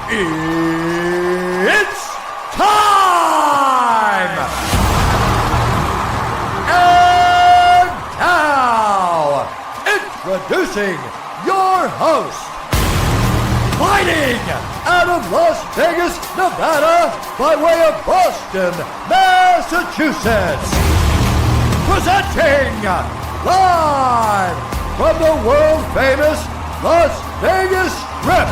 It's time! And now, introducing your host, fighting out of Las Vegas, Nevada, by way of Boston, Massachusetts, presenting live from the world-famous Las Vegas Strip,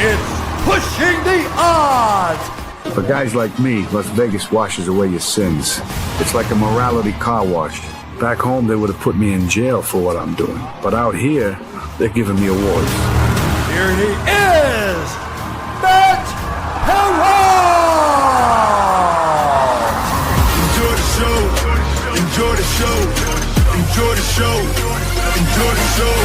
it's Pushing the Odds. For guys like me, Las Vegas washes away your sins. It's like a morality car wash. Back home, they would have put me in jail for what I'm doing. But out here, they're giving me awards. Here he is, Matt Perrault. Enjoy the show. Enjoy the show. Enjoy the show. Enjoy the show.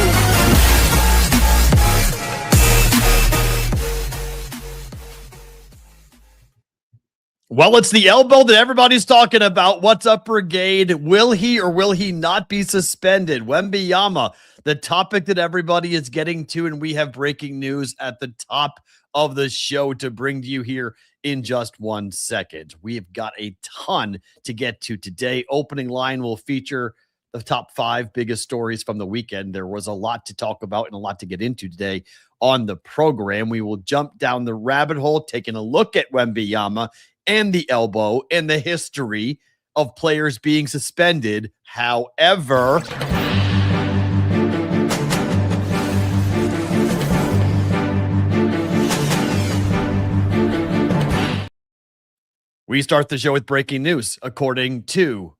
Well, it's the elbow that everybody's talking about. What's up, Brigade? Will he or will he not be suspended? Wembanyama, the topic that everybody is getting to, and we have breaking news at the top of the show to bring to you here in just 1 second. We have got a ton to get to today. Opening line will feature the top 5 biggest stories from the weekend. There was a lot to talk about and a lot to get into today on the program. We will jump down the rabbit hole, taking a look at Wembanyama and the elbow and the history of players being suspended. However, we start the show with breaking news. According to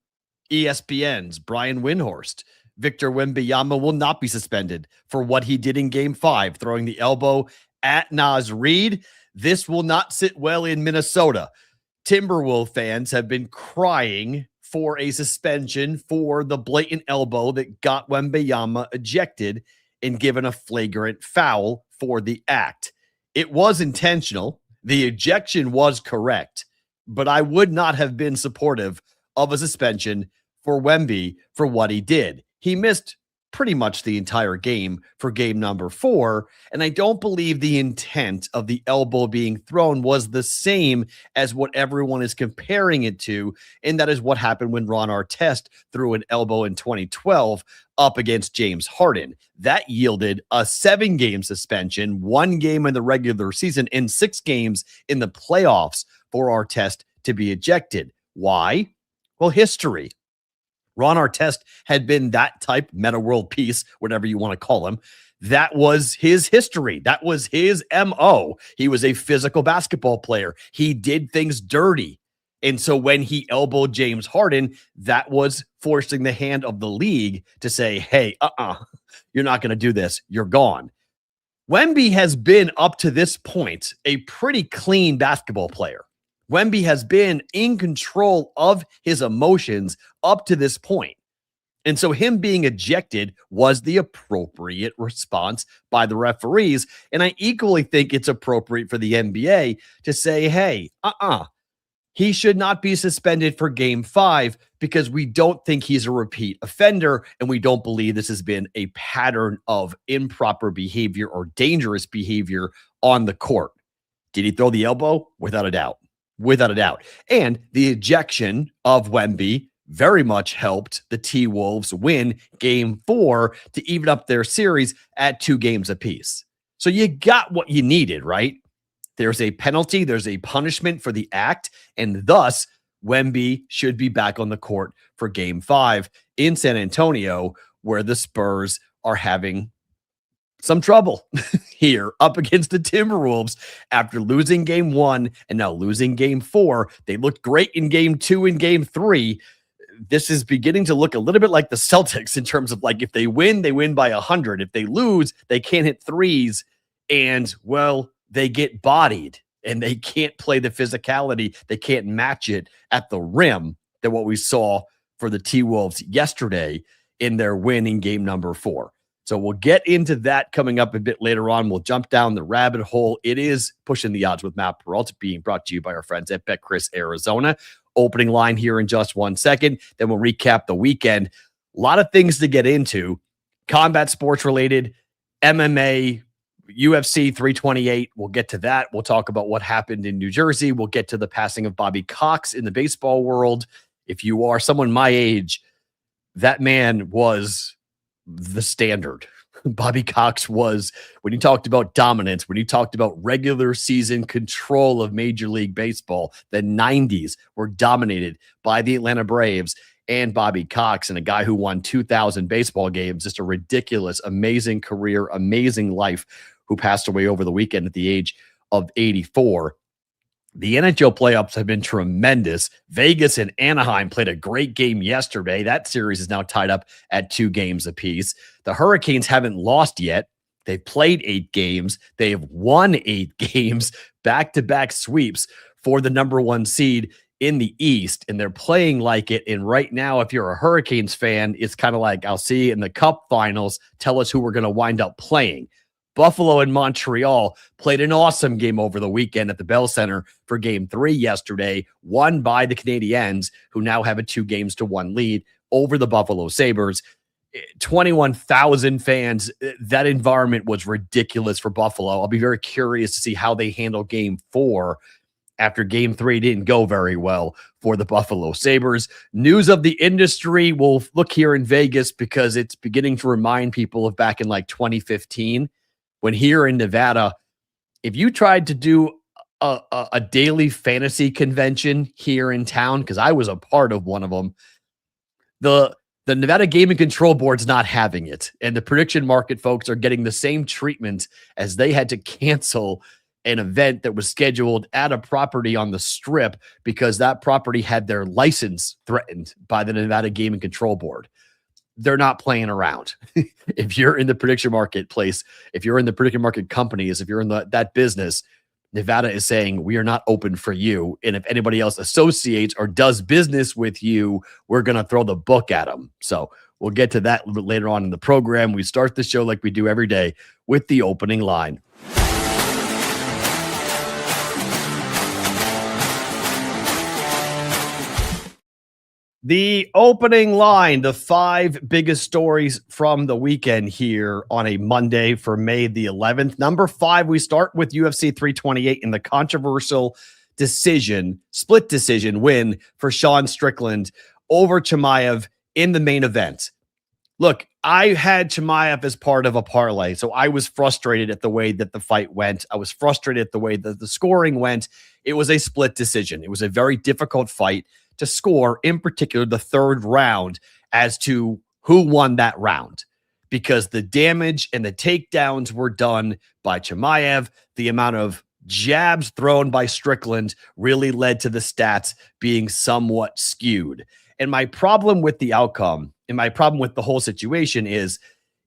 ESPN's Brian Windhorst, Victor Wembanyama will not be suspended for what he did in Game 5, throwing the elbow at Naz Reid. This will not sit well in Minnesota. Timberwolves fans have been crying for a suspension for the blatant elbow that got Wembanyama ejected and given a flagrant foul for the act. It was intentional. The ejection was correct, but I would not have been supportive of a suspension for Wemby for what he did. He missed pretty much the entire game for game number 4, and I don't believe the intent of the elbow being thrown was the same as what everyone is comparing it to, and that is what happened when Ron Artest threw an elbow in 2012 up against James Harden. That yielded a 7-game suspension, 1 game in the regular season, and 6 games in the playoffs for Artest to be ejected. Why? Well, history. Ron Artest had been that type, meta world peace, whatever you want to call him. That was his history. That was his MO. He was a physical basketball player. He did things dirty. And so when he elbowed James Harden, that was forcing the hand of the league to say, hey, you're not going to do this. You're gone. Wemby has been, up to this point, a pretty clean basketball player. Wemby has been in control of his emotions up to this point. And so him being ejected was the appropriate response by the referees. And I equally think it's appropriate for the NBA to say, hey, he should not be suspended for game 5 because we don't think he's a repeat offender. And we don't believe this has been a pattern of improper behavior or dangerous behavior on the court. Did he throw the elbow? Without a doubt. Without a doubt. And the ejection of Wemby very much helped the T-Wolves win game 4 to even up their series at 2 games apiece. So you got what you needed, right? There's a penalty, there's a punishment for the act, and thus Wemby should be back on the court for game 5 in San Antonio, where the Spurs are having some trouble here up against the Timberwolves after losing game 1 and now losing game 4. They looked great in game 2 and game 3. This is beginning to look a little bit like the Celtics in terms of, like, if they win by 100. If they lose, they can't hit threes, and, well, they get bodied and they can't play the physicality. They can't match it at the rim than what we saw for the T-Wolves yesterday in their win in game number 4. So we'll get into that coming up a bit later on. We'll jump down the rabbit hole. It is Pushing the Odds with Matt Perrault, being brought to you by our friends at BetCris Arizona. Opening line here in just 1 second. Then we'll recap the weekend. A lot of things to get into. Combat sports related, MMA, UFC 328, we'll get to that. We'll talk about what happened in New Jersey. We'll get to the passing of Bobby Cox in the baseball world. If you are someone my age, that man was the standard. Bobby Cox was, when you talked about dominance, when you talked about regular season control of Major League Baseball, the 90s were dominated by the Atlanta Braves and Bobby Cox, and a guy who won 2,000 baseball games, just a ridiculous, amazing career, amazing life, who passed away over the weekend at the age of 84. The NHL playoffs have been tremendous. Vegas and Anaheim played a great game yesterday. That series is now tied up at 2 games apiece. The Hurricanes haven't lost yet. They've played 8 games. They have won 8 games, back-to-back sweeps for the number 1 seed in the East, and they're playing like it. And right now, if you're a Hurricanes fan, it's kind of like, I'll see you in the Cup finals. Tell us who we're going to wind up playing. Buffalo and Montreal played an awesome game over the weekend at the Bell Center for Game 3 yesterday, won by the Canadiens, who now have a 2-1 lead over the Buffalo Sabres. 21,000 fans. That environment was ridiculous for Buffalo. I'll be very curious to see how they handle Game 4 after Game 3 didn't go very well for the Buffalo Sabres. News of the industry, we'll look here in Vegas because it's beginning to remind people of back in like 2015. When here in Nevada, if you tried to do a daily fantasy convention here in town, because I was a part of one of them, the Nevada Gaming Control Board's not having it. And the prediction market folks are getting the same treatment as they had to cancel an event that was scheduled at a property on the Strip because that property had their license threatened by the Nevada Gaming Control Board. They're not playing around. If you're in the prediction marketplace, if you're in the prediction market companies, if you're in that business, Nevada is saying we are not open for you. And if anybody else associates or does business with you, we're going to throw the book at them. So we'll get to that a little bit later on in the program. We start the show like we do every day with the opening line. The opening line, the 5 biggest stories from the weekend here on a Monday for May the 11th. Number 5, we start with UFC 328 in the controversial split decision win for Sean Strickland over Chimaev in the main event. Look, I had Chimaev as part of a parlay, so I was frustrated at the way that the fight went. I was frustrated at the way that the scoring went. It was a split decision. It was a very difficult fight to score, in particular the 3rd round, as to who won that round, because the damage and the takedowns were done by Chimaev. The amount of jabs thrown by Strickland really led to the stats being somewhat skewed. And my problem with the outcome and my problem with the whole situation is,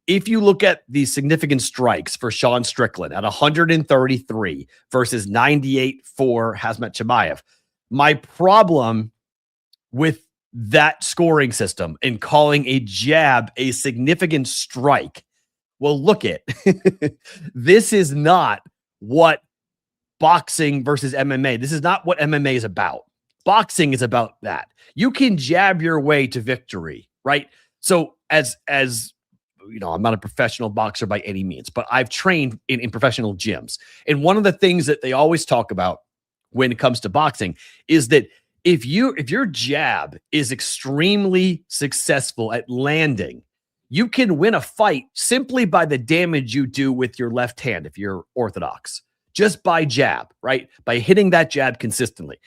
if you look at the significant strikes for Sean Strickland at 133 versus 98 for Khamzat Chimaev, my problem with that scoring system and calling a jab a significant strike. Well, look it. This is not what boxing versus MMA. This is not what MMA is about. Boxing is about that. You can jab your way to victory, right? So as you know, I'm not a professional boxer by any means, but I've trained in professional gyms. And one of the things that they always talk about when it comes to boxing is that if your jab is extremely successful at landing, you can win a fight simply by the damage you do with your left hand if you're orthodox, just by jab, right? By hitting that jab consistently.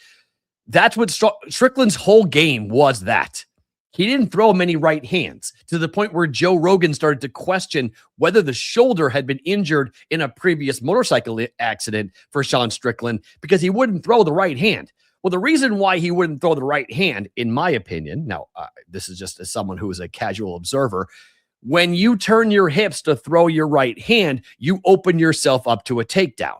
That's what Strickland's whole game was. That he didn't throw many right hands, to the point where Joe Rogan started to question whether the shoulder had been injured in a previous motorcycle accident for Sean Strickland, because he wouldn't throw the right hand. Well, the reason why he wouldn't throw the right hand, in my opinion, now this is just as someone who is a casual observer, when you turn your hips to throw your right hand, you open yourself up to a takedown.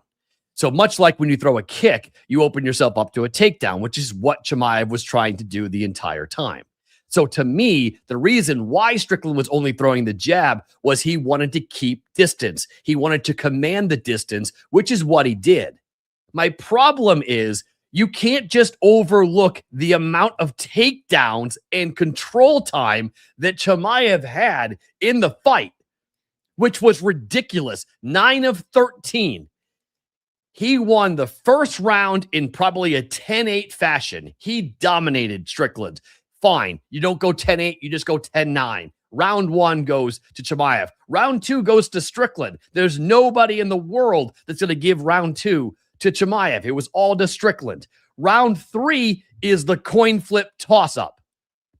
So much like when you throw a kick, you open yourself up to a takedown, which is what Chimaev was trying to do the entire time. So to me, the reason why Strickland was only throwing the jab was he wanted to keep distance. He wanted to command the distance, which is what he did. My problem is, you can't just overlook the amount of takedowns and control time that Chimaev had in the fight. which was ridiculous. 9 of 13. He won the first round in probably a 10-8 fashion. He dominated Strickland. Fine. You don't go 10-8. You just go 10-9. Round 1 goes to Chimaev. Round 2 goes to Strickland. There's nobody in the world that's going to give round 2 to Chimaev. It was all to Strickland. Round 3 is the coin flip toss-up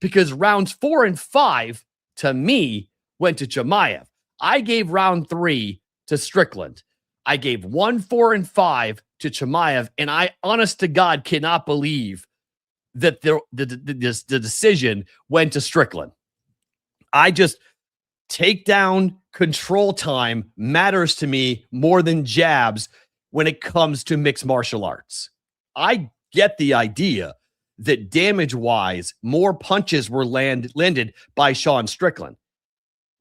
because rounds 4 and 5, to me, went to Chimaev. I gave round 3 to Strickland. I gave 1, 4, and 5 to Chimaev, and I, honest to God, cannot believe that the decision went to Strickland. I just takedown control time matters to me more than jabs when it comes to mixed martial arts. I get the idea that damage-wise, more punches were landed by Sean Strickland.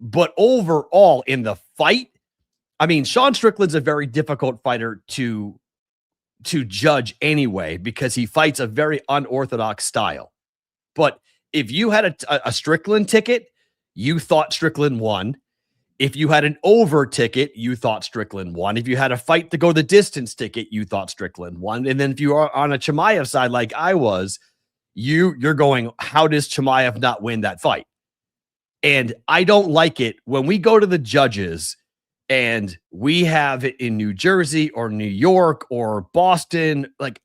But overall, in the fight, I mean, Sean Strickland's a very difficult fighter to judge anyway because he fights a very unorthodox style. But if you had a Strickland ticket, you thought Strickland won. If you had an over ticket, you thought Strickland won. If you had a fight to go the distance ticket, you thought Strickland won. And then if you are on a Chimaev side like I was, you're going, how does Chimaev not win that fight? And I don't like it when we go to the judges and we have it in New Jersey or New York or Boston, like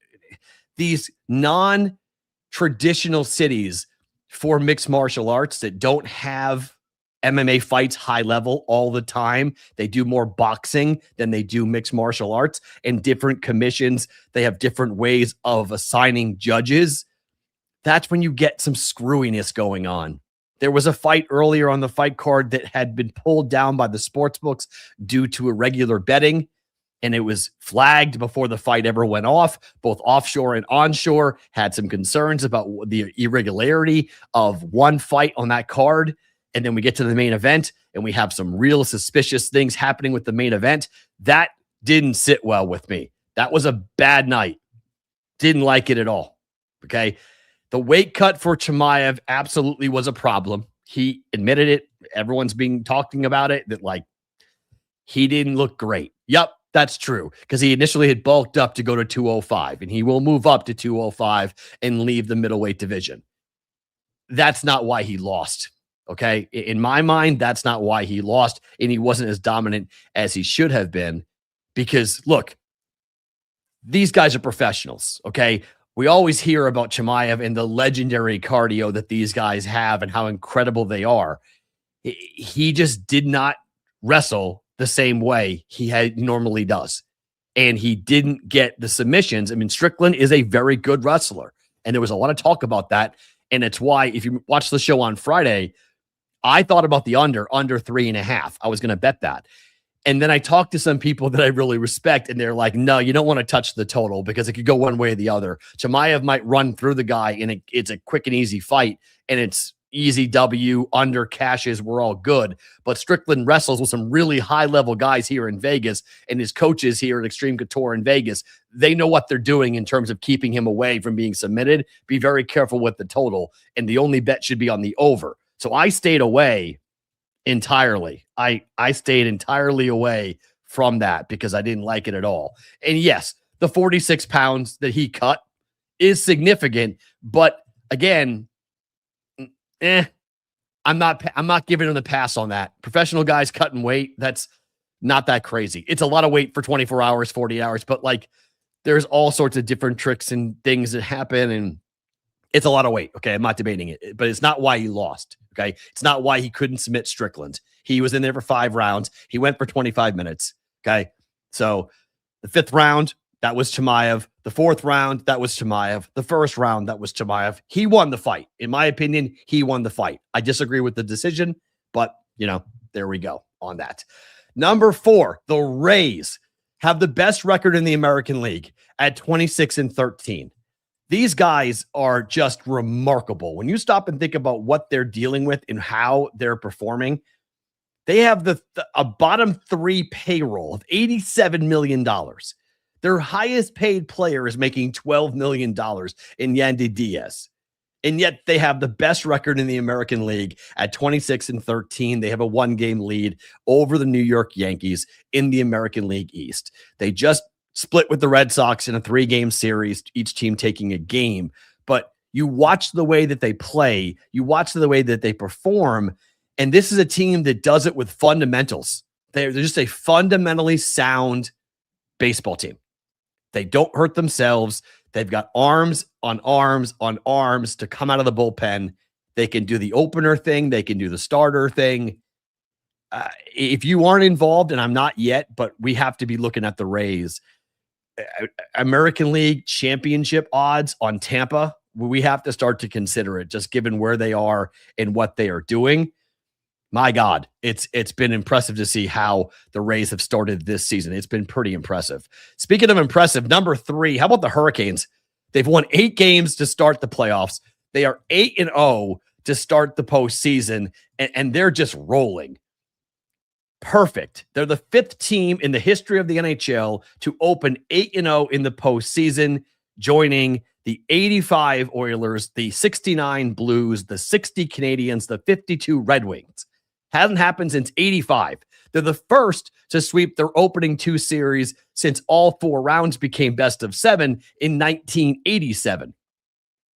these non-traditional cities for mixed martial arts that don't have MMA fights high level all the time. They do more boxing than they do mixed martial arts, and different commissions. They have different ways of assigning judges. That's when you get some screwiness going on. There was a fight earlier on the fight card that had been pulled down by the sports books due to irregular betting, and it was flagged before the fight ever went off. Both offshore and onshore had some concerns about the irregularity of one fight on that card. And then we get to the main event and we have some real suspicious things happening with the main event. That didn't sit well with me. That was a bad night. Didn't like it at all. Okay. The weight cut for Chimaev absolutely was a problem. He admitted it. Everyone's talking about it, that like he didn't look great. Yep, that's true. Because he initially had bulked up to go to 205, and he will move up to 205 and leave the middleweight division. That's not why he lost. Okay. In my mind, that's not why he lost. And he wasn't as dominant as he should have been because look, these guys are professionals. Okay. We always hear about Chimaev and the legendary cardio that these guys have and how incredible they are. He just did not wrestle the same way he normally does. And he didn't get the submissions. I mean, Strickland is a very good wrestler. And there was a lot of talk about that. And it's why, if you watch the show on Friday, I thought about the under 3.5. I was going to bet that. And then I talked to some people that I really respect, and they're like, no, you don't want to touch the total because it could go one way or the other. Chimaev might run through the guy, and it's a quick and easy fight, and it's easy W, under cashes, we're all good. But Strickland wrestles with some really high-level guys here in Vegas, and his coaches here at Extreme Couture in Vegas, they know what they're doing in terms of keeping him away from being submitted. Be very careful with the total, and the only bet should be on the over. So I stayed away entirely. I stayed entirely away from that because I didn't like it at all. And yes, the 46 pounds that he cut is significant, but again, I'm not giving him the pass on that. Professional guys cutting weight, that's not that crazy. It's a lot of weight for 24 hours, 40 hours, but like there's all sorts of different tricks and things that happen, and it's a lot of weight. Okay, I'm not debating it, but it's not why he lost. Okay, it's not why he couldn't submit Strickland. He was in there for 5 rounds. He went for 25 minutes. Okay, so the 5th round, that was Chimaev. The 4th round, that was Chimaev. The 1st round, that was Chimaev. He won the fight. In my opinion, he won the fight. I disagree with the decision, but, there we go on that. Number 4, the Rays have the best record in the American League at 26-13. These guys are just remarkable. When you stop and think about what they're dealing with and how they're performing, they have a bottom 3 payroll of $87 million. Their highest paid player is making $12 million in Yandy Diaz. And yet they have the best record in the American League at 26-13. They have a 1-game lead over the New York Yankees in the American League East. They just split with the Red Sox in a 3-game series, each team taking a game. But you watch the way that they play, you watch the way that they perform, and this is a team that does it with fundamentals. They're just a fundamentally sound baseball team. They don't hurt themselves. They've got arms on arms on arms to come out of the bullpen. They can do the opener thing. They can do the starter thing. If you aren't involved, and I'm not yet, but we have to be looking at the Rays. American League championship odds on Tampa, we have to start to consider it, just given where they are and what they are doing. My God, it's been impressive to see how the Rays have started this season. It's been pretty impressive. Speaking of impressive, number 3, how about the Hurricanes? They've won 8 games to start the playoffs. They are 8-0 to start the postseason, and they're just rolling. Perfect. They're the 5th team in the history of the NHL to open 8-0 in the postseason, joining the 85 Oilers, the 69 Blues, the 60 Canadiens, the 52 Red Wings. Hasn't happened since 85. They're the first to sweep their opening 2 series since all 4 rounds became best of 7 in 1987.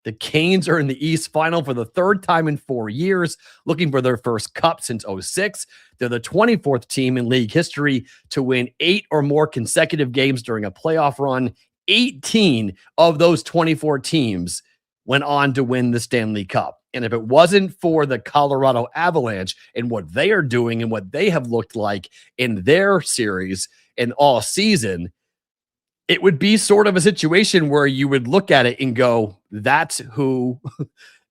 The Canes are in the East Final for the 3rd time in 4 years, looking for their first cup since 06. They're the 24th team in league history to win 8 or more consecutive games during a playoff run. 18 of those 24 teams went on to win the Stanley Cup. And if it wasn't for the Colorado Avalanche and what they are doing and what they have looked like in their series and all season, it would be sort of a situation where you would look at it and go, that's who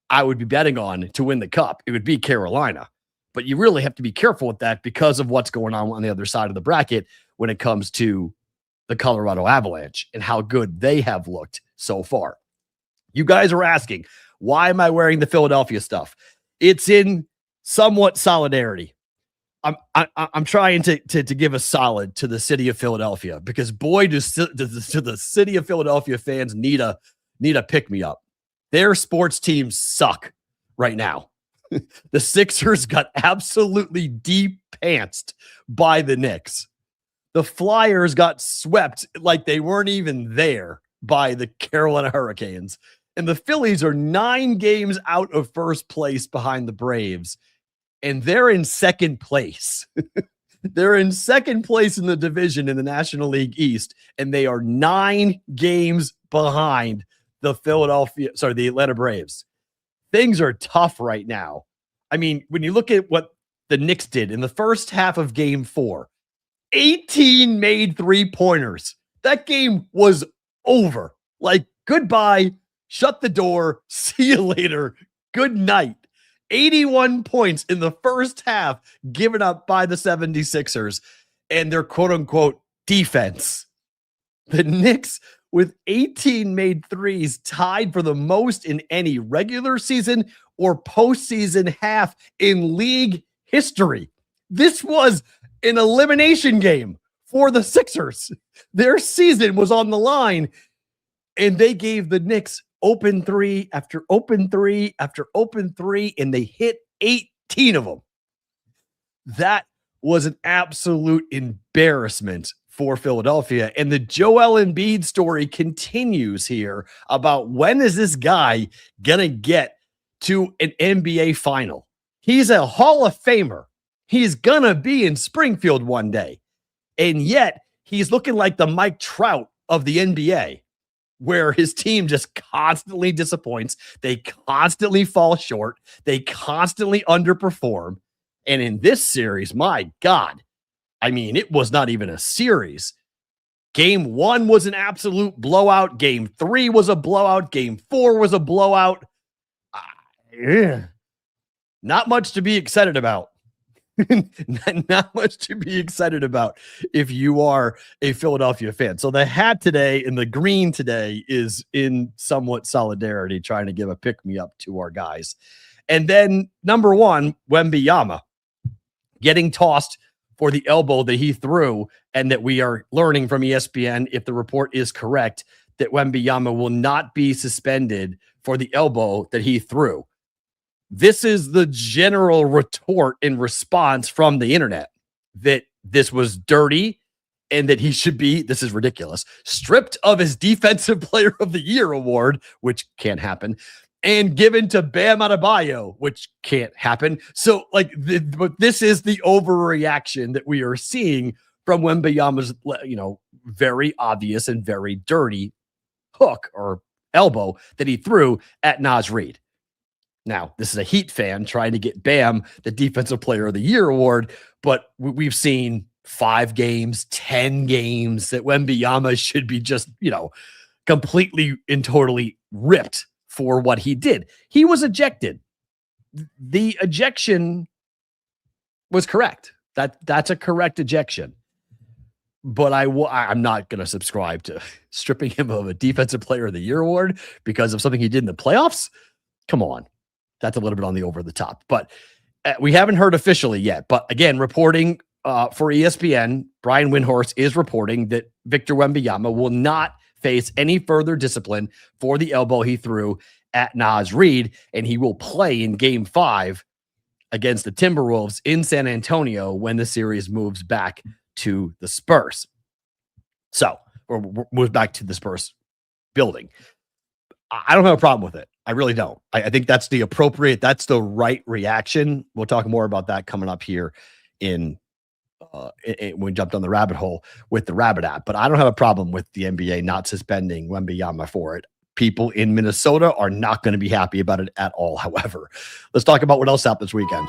I would be betting on to win the cup. It would be Carolina. But you really have to be careful with that because of what's going on the other side of the bracket when it comes to the Colorado Avalanche and how good they have looked so far. You guys are asking, why am I wearing the Philadelphia stuff? It's in somewhat solidarity. I'm trying to give a solid to the city of Philadelphia because boy, do the city of Philadelphia fans need a pick me up. Their sports teams suck right now. The Sixers got absolutely de-pantsed by the Knicks. The Flyers got swept like they weren't even there by the Carolina Hurricanes. And the Phillies are 9 games out of first place behind the Braves. And they're in second place. They're in second place in the division in the National League East. And they are 9 games behind the Atlanta Braves. Things are tough right now. I mean, when you look at what the Knicks did in the first half of game 4, 18 made 3-pointers. That game was over. Like, goodbye. Shut the door. See you later. Good night. 81 points in the first half given up by the 76ers and their quote-unquote defense. The Knicks with 18 made threes tied for the most in any regular season or postseason half in league history. This was an elimination game for the Sixers. Their season was on the line, and they gave the Knicks open 3 after open 3 after open 3, and they hit 18 of them. That was an absolute embarrassment for Philadelphia. And the Joel Embiid story continues here about when is this guy going to get to an NBA final? He's a Hall of Famer. He's going to be in Springfield one day. And yet he's looking like the Mike Trout of the NBA, where his team just constantly disappoints. They constantly fall short. They constantly underperform. And in this series, my God, I mean, it was not even a series. Game 1 was an absolute blowout. Game 3 was a blowout. Game 4 was a blowout. Not much to be excited about. Not much to be excited about if you are a Philadelphia fan. So the hat today and the green today is in somewhat solidarity, trying to give a pick-me-up to our guys. And then number 1, Wembanyama getting tossed for the elbow that he threw, and that we are learning from ESPN, if the report is correct, that Wembanyama will not be suspended for the elbow that he threw. This is the general retort in response from the internet, that this was dirty and that he should be, this is ridiculous, stripped of his Defensive Player of the Year award, which can't happen, and given to Bam Adebayo, which can't happen. So, like, but this is the overreaction that we are seeing from Wembanyama's, very obvious and very dirty hook or elbow that he threw at Naz Reid. Now, this is a Heat fan trying to get Bam the Defensive Player of the Year award, but we've seen 5 games, 10 games that Wembanyama should be just, completely and totally ripped for what he did. He was ejected. The ejection was correct. That's a correct ejection. But I'm not going to subscribe to stripping him of a Defensive Player of the Year award because of something he did in the playoffs. Come on. That's a little bit on the over the top. But we haven't heard officially yet. But again, reporting for ESPN, Brian Windhorst is reporting that Victor Wembanyama will not face any further discipline for the elbow he threw at Naz Reid, and he will play in Game 5 against the Timberwolves in San Antonio when the series moves back to the Spurs. Or moves back to the Spurs building. I don't have a problem with it. I really don't. I think that's that's the right reaction. We'll talk more about that coming up here when we jumped on the rabbit hole with the Rabbit app. But I don't have a problem with the NBA not suspending Wembanyama for it. People in Minnesota are not going to be happy about it at all. However, let's talk about what else happened this weekend.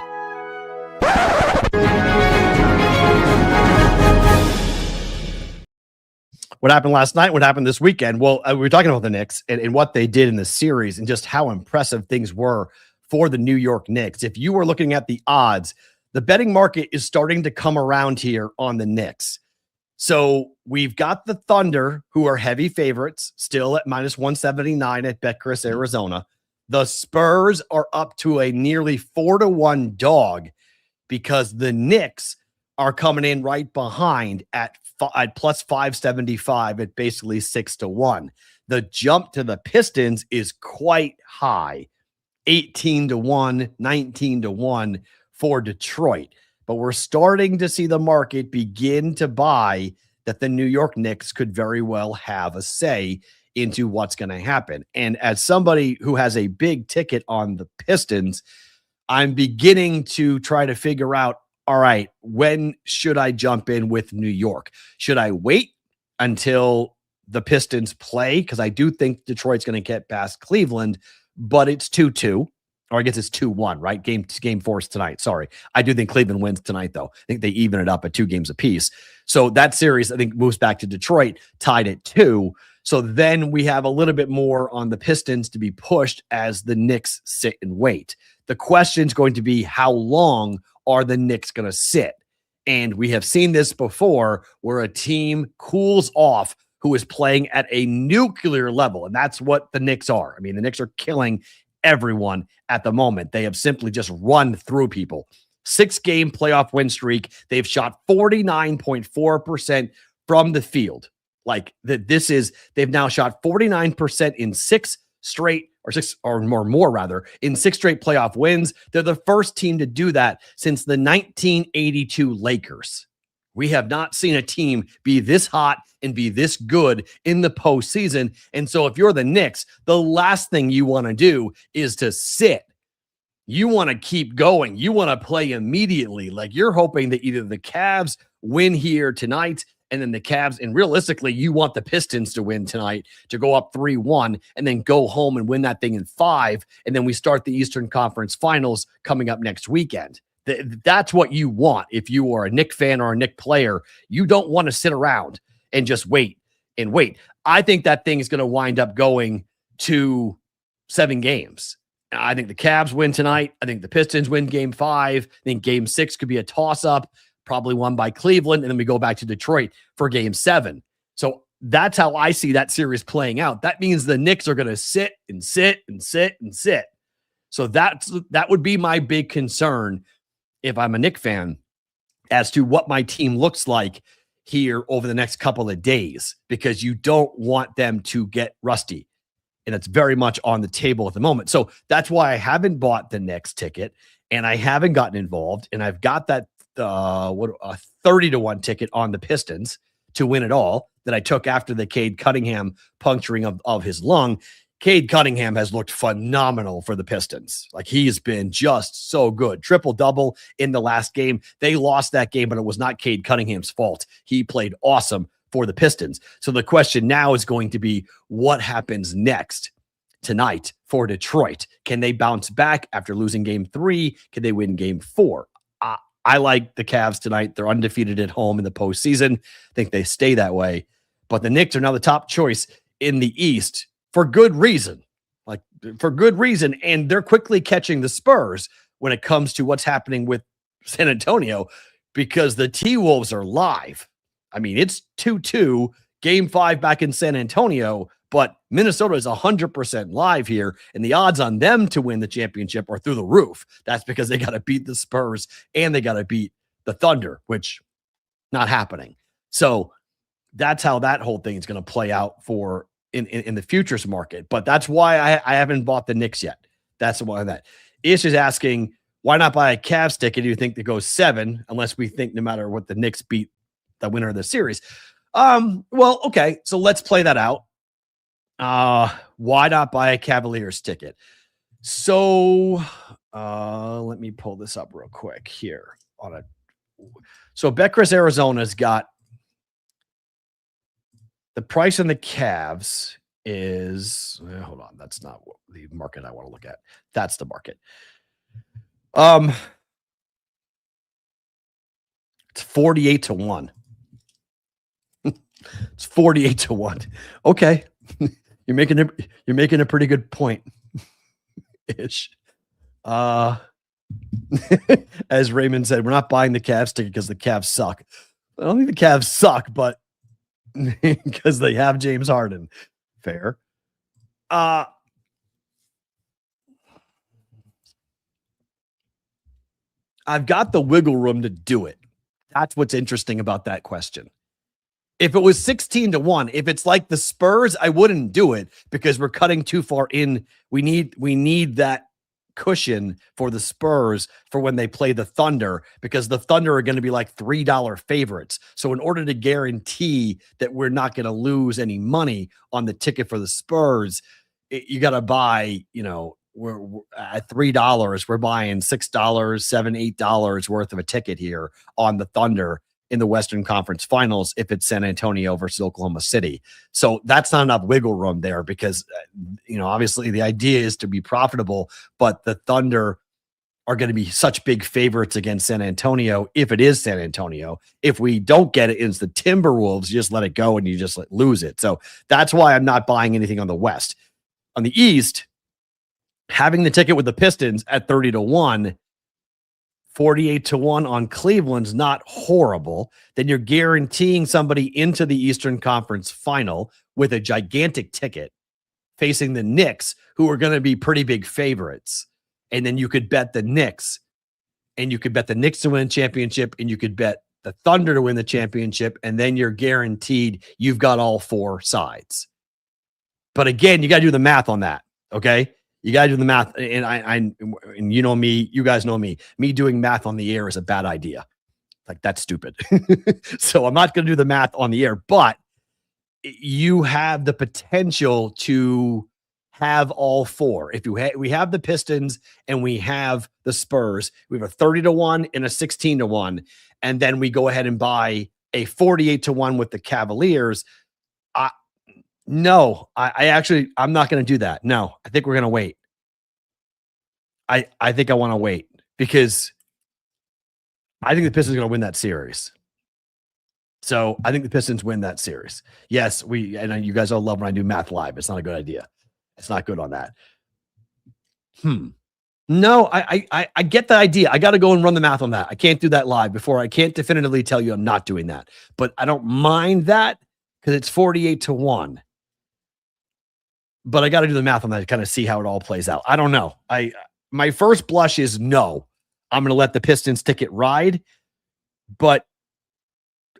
What happened last night? What happened this weekend? Well, we were talking about the Knicks and what they did in the series and just how impressive things were for the New York Knicks. If you were looking at the odds, the betting market is starting to come around here on the Knicks. So we've got the Thunder, who are heavy favorites, still at -179 at Betcris, Arizona. The Spurs are up to a nearly 4-1 dog because the Knicks are coming in right behind at plus 575 at basically 6-1. The jump to the Pistons is quite high, 18-1, 19-1 for Detroit. But we're starting to see the market begin to buy that the New York Knicks could very well have a say into what's going to happen. And as somebody who has a big ticket on the Pistons, I'm beginning to try to figure out, all right, when should I jump in with New York? Should I wait until the Pistons play? Because I do think Detroit's going to get past Cleveland, but it's 2-2. Or I guess it's 2-1, right? Game 4 is tonight. Sorry. I do think Cleveland wins tonight, though. I think they even it up at 2 games apiece. So that series, I think, moves back to Detroit, tied at 2. So then we have a little bit more on the Pistons to be pushed as the Knicks sit and wait. The question is going to be, how long are the Knicks going to sit? And we have seen this before where a team cools off who is playing at a nuclear level. And that's what the Knicks are. I mean, the Knicks are killing everyone at the moment. They have simply just run through people. 6-game playoff win streak. They've shot 49.4% from the field. Like they've now shot 49% in 6 straight or more in 6 straight playoff wins. They're the first team to do that since the 1982 Lakers. We have not seen a team be this hot and be this good in the postseason. And so if you're the Knicks, the last thing you want to do is to sit. You want to keep going. You want to play immediately. Like you're hoping that either the Cavs win here tonight and then the Cavs, and realistically, you want the Pistons to win tonight to go up 3-1 and then go home and win that thing in 5. And then we start the Eastern Conference Finals coming up next weekend. That's what you want. If you are a Knick fan or a Knick player, you don't want to sit around and just wait and wait. I think that thing is going to wind up going to 7 games. I think the Cavs win tonight. I think the Pistons win Game 5. I think Game 6 could be a toss-up, probably won by Cleveland, and then we go back to Detroit for Game 7. So that's how I see that series playing out. That means the Knicks are going to sit and sit and sit and sit. So that would be my big concern if I'm a Knicks fan as to what my team looks like here over the next couple of days because you don't want them to get rusty. And it's very much on the table at the moment. So that's why I haven't bought the Knicks ticket and I haven't gotten involved. And I've got that 30-1 ticket on the Pistons to win it all that I took after the Cade Cunningham puncturing of his lung. Cade Cunningham has looked phenomenal for the Pistons. Like, he's been just so good. Triple-double in the last game. They lost that game, but it was not Cade Cunningham's fault. He played awesome for the Pistons. So the question now is going to be, what happens next tonight for Detroit? Can they bounce back after losing game 3? Can they win game 4? I like the Cavs tonight. They're undefeated at home in the postseason. I think they stay that way. But the Knicks are now the top choice in the East for good reason. And they're quickly catching the Spurs when it comes to what's happening with San Antonio because the T-Wolves are live. I mean, it's 2-2, game 5 back in San Antonio, but Minnesota is 100% live here, and the odds on them to win the championship are through the roof. That's because they got to beat the Spurs and they got to beat the Thunder, which not happening. So that's how that whole thing is going to play out for in the futures market. But that's why I haven't bought the Knicks yet. That's why that. Ish is asking, why not buy a Cavs ticket? Do you think that goes 7, unless we think no matter what the Knicks beat the winner of the series? Well, okay, so let's play that out. Why not buy a Cavaliers ticket? So let me pull this up real quick here so Beckress Arizona's got the price on the Cavs is hold on, that's not the market I want to look at. That's the market. It's 48-1. It's 48-1. Okay. You're making a pretty good point. Ish. As Raymond said, we're not buying the Cavs ticket because the Cavs suck. I don't think the Cavs suck, but because they have James Harden. Fair. I've got the wiggle room to do it. That's what's interesting about that question. If it was 16-1, if it's like the Spurs, I wouldn't do it because we're cutting too far in. We need that cushion for the Spurs for when they play the Thunder, because the Thunder are going to be like $3 favorites. So in order to guarantee that we're not going to lose any money on the ticket for the Spurs, you got to buy, we're at $3. We're buying $6, $7, $8 worth of a ticket here on the Thunder in the Western Conference Finals if it's San Antonio versus Oklahoma City. So that's not enough wiggle room there because, obviously the idea is to be profitable, but the Thunder are going to be such big favorites against San Antonio if it is San Antonio. If we don't get it, it's the Timberwolves, you just let it go and you just lose it. So that's why I'm not buying anything on the West. On the East, having the ticket with the Pistons at 30-1, 48-1 on Cleveland's not horrible. Then you're guaranteeing somebody into the Eastern Conference Final with a gigantic ticket facing the Knicks, who are going to be pretty big favorites. And then you could bet the Knicks, and you could bet the Knicks to win the championship, and you could bet the Thunder to win the championship, and then you're guaranteed you've got all 4 sides. But again, you got to do the math on that, okay? You got to do the math, and and you know me, you guys know me. Me doing math on the air is a bad idea. Like, that's stupid. So I'm not going to do the math on the air, but you have the potential to have all 4. If we have the Pistons and we have the Spurs, we have a 30-1 and a 16-1, and then we go ahead and buy a 48-1 with the Cavaliers. No, I'm not going to do that. No, I think we're going to wait. I think I want to wait because I think the Pistons are going to win that series. So I think the Pistons win that series. Yes, and you guys all love when I do math live. It's not a good idea. It's not good on that. No, I get the idea. I got to go and run the math on that. I can't do that live before. I can't definitively tell you I'm not doing that, but I don't mind that because it's 48-1. But I got to do the math on that to kind of see how it all plays out. I don't know. My first blush is no. I'm going to let the Pistons ticket ride, but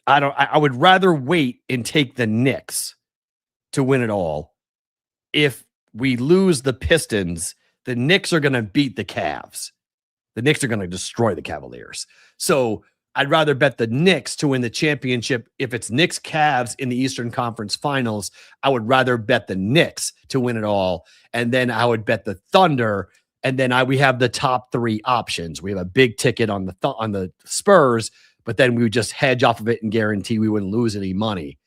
I would rather wait and take the Knicks to win it all. If we lose the Pistons, the Knicks are going to beat the Cavs. The Knicks are going to destroy the Cavaliers. So I'd rather bet the Knicks to win the championship. If it's Knicks Cavs in the Eastern Conference Finals, I would rather bet the Knicks to win it all. And then I would bet the Thunder. And then we have the top 3 options. We have a big ticket on the Spurs, but then we would just hedge off of it and guarantee we wouldn't lose any money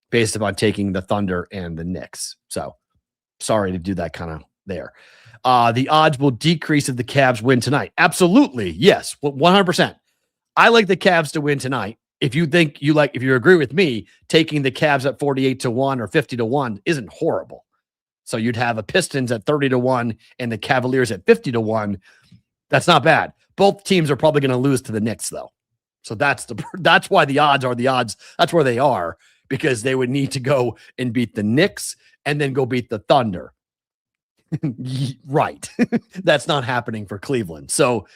based upon taking the Thunder and the Knicks. So sorry to do that kind of there. The odds will decrease if the Cavs win tonight. Absolutely. Yes. 100%. I like the Cavs to win tonight. If you agree with me, taking the Cavs at 48-1 or 50-1 isn't horrible. So you'd have a Pistons at 30-1 and the Cavaliers at 50-1. That's not bad. Both teams are probably going to lose to the Knicks though. So that's why the odds are the odds. That's where they are, because they would need to go and beat the Knicks and then go beat the Thunder. Right. That's not happening for Cleveland. So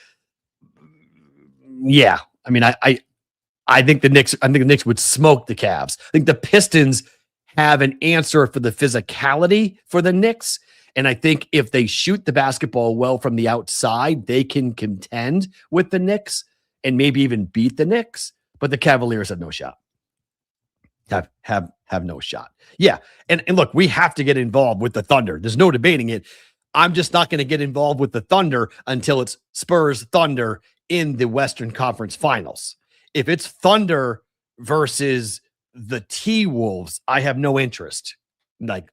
yeah, I mean, I think the Knicks would smoke the Cavs. I think the Pistons have an answer for the physicality for the Knicks. And I think if they shoot the basketball well from the outside, they can contend with the Knicks and maybe even beat the Knicks. But the Cavaliers have no shot. Have no shot. Yeah. And look, we have to get involved with the Thunder. There's no debating it. I'm just not going to get involved with the Thunder until it's Spurs Thunder in the Western Conference Finals. If it's Thunder versus the T-Wolves, I have no interest. Like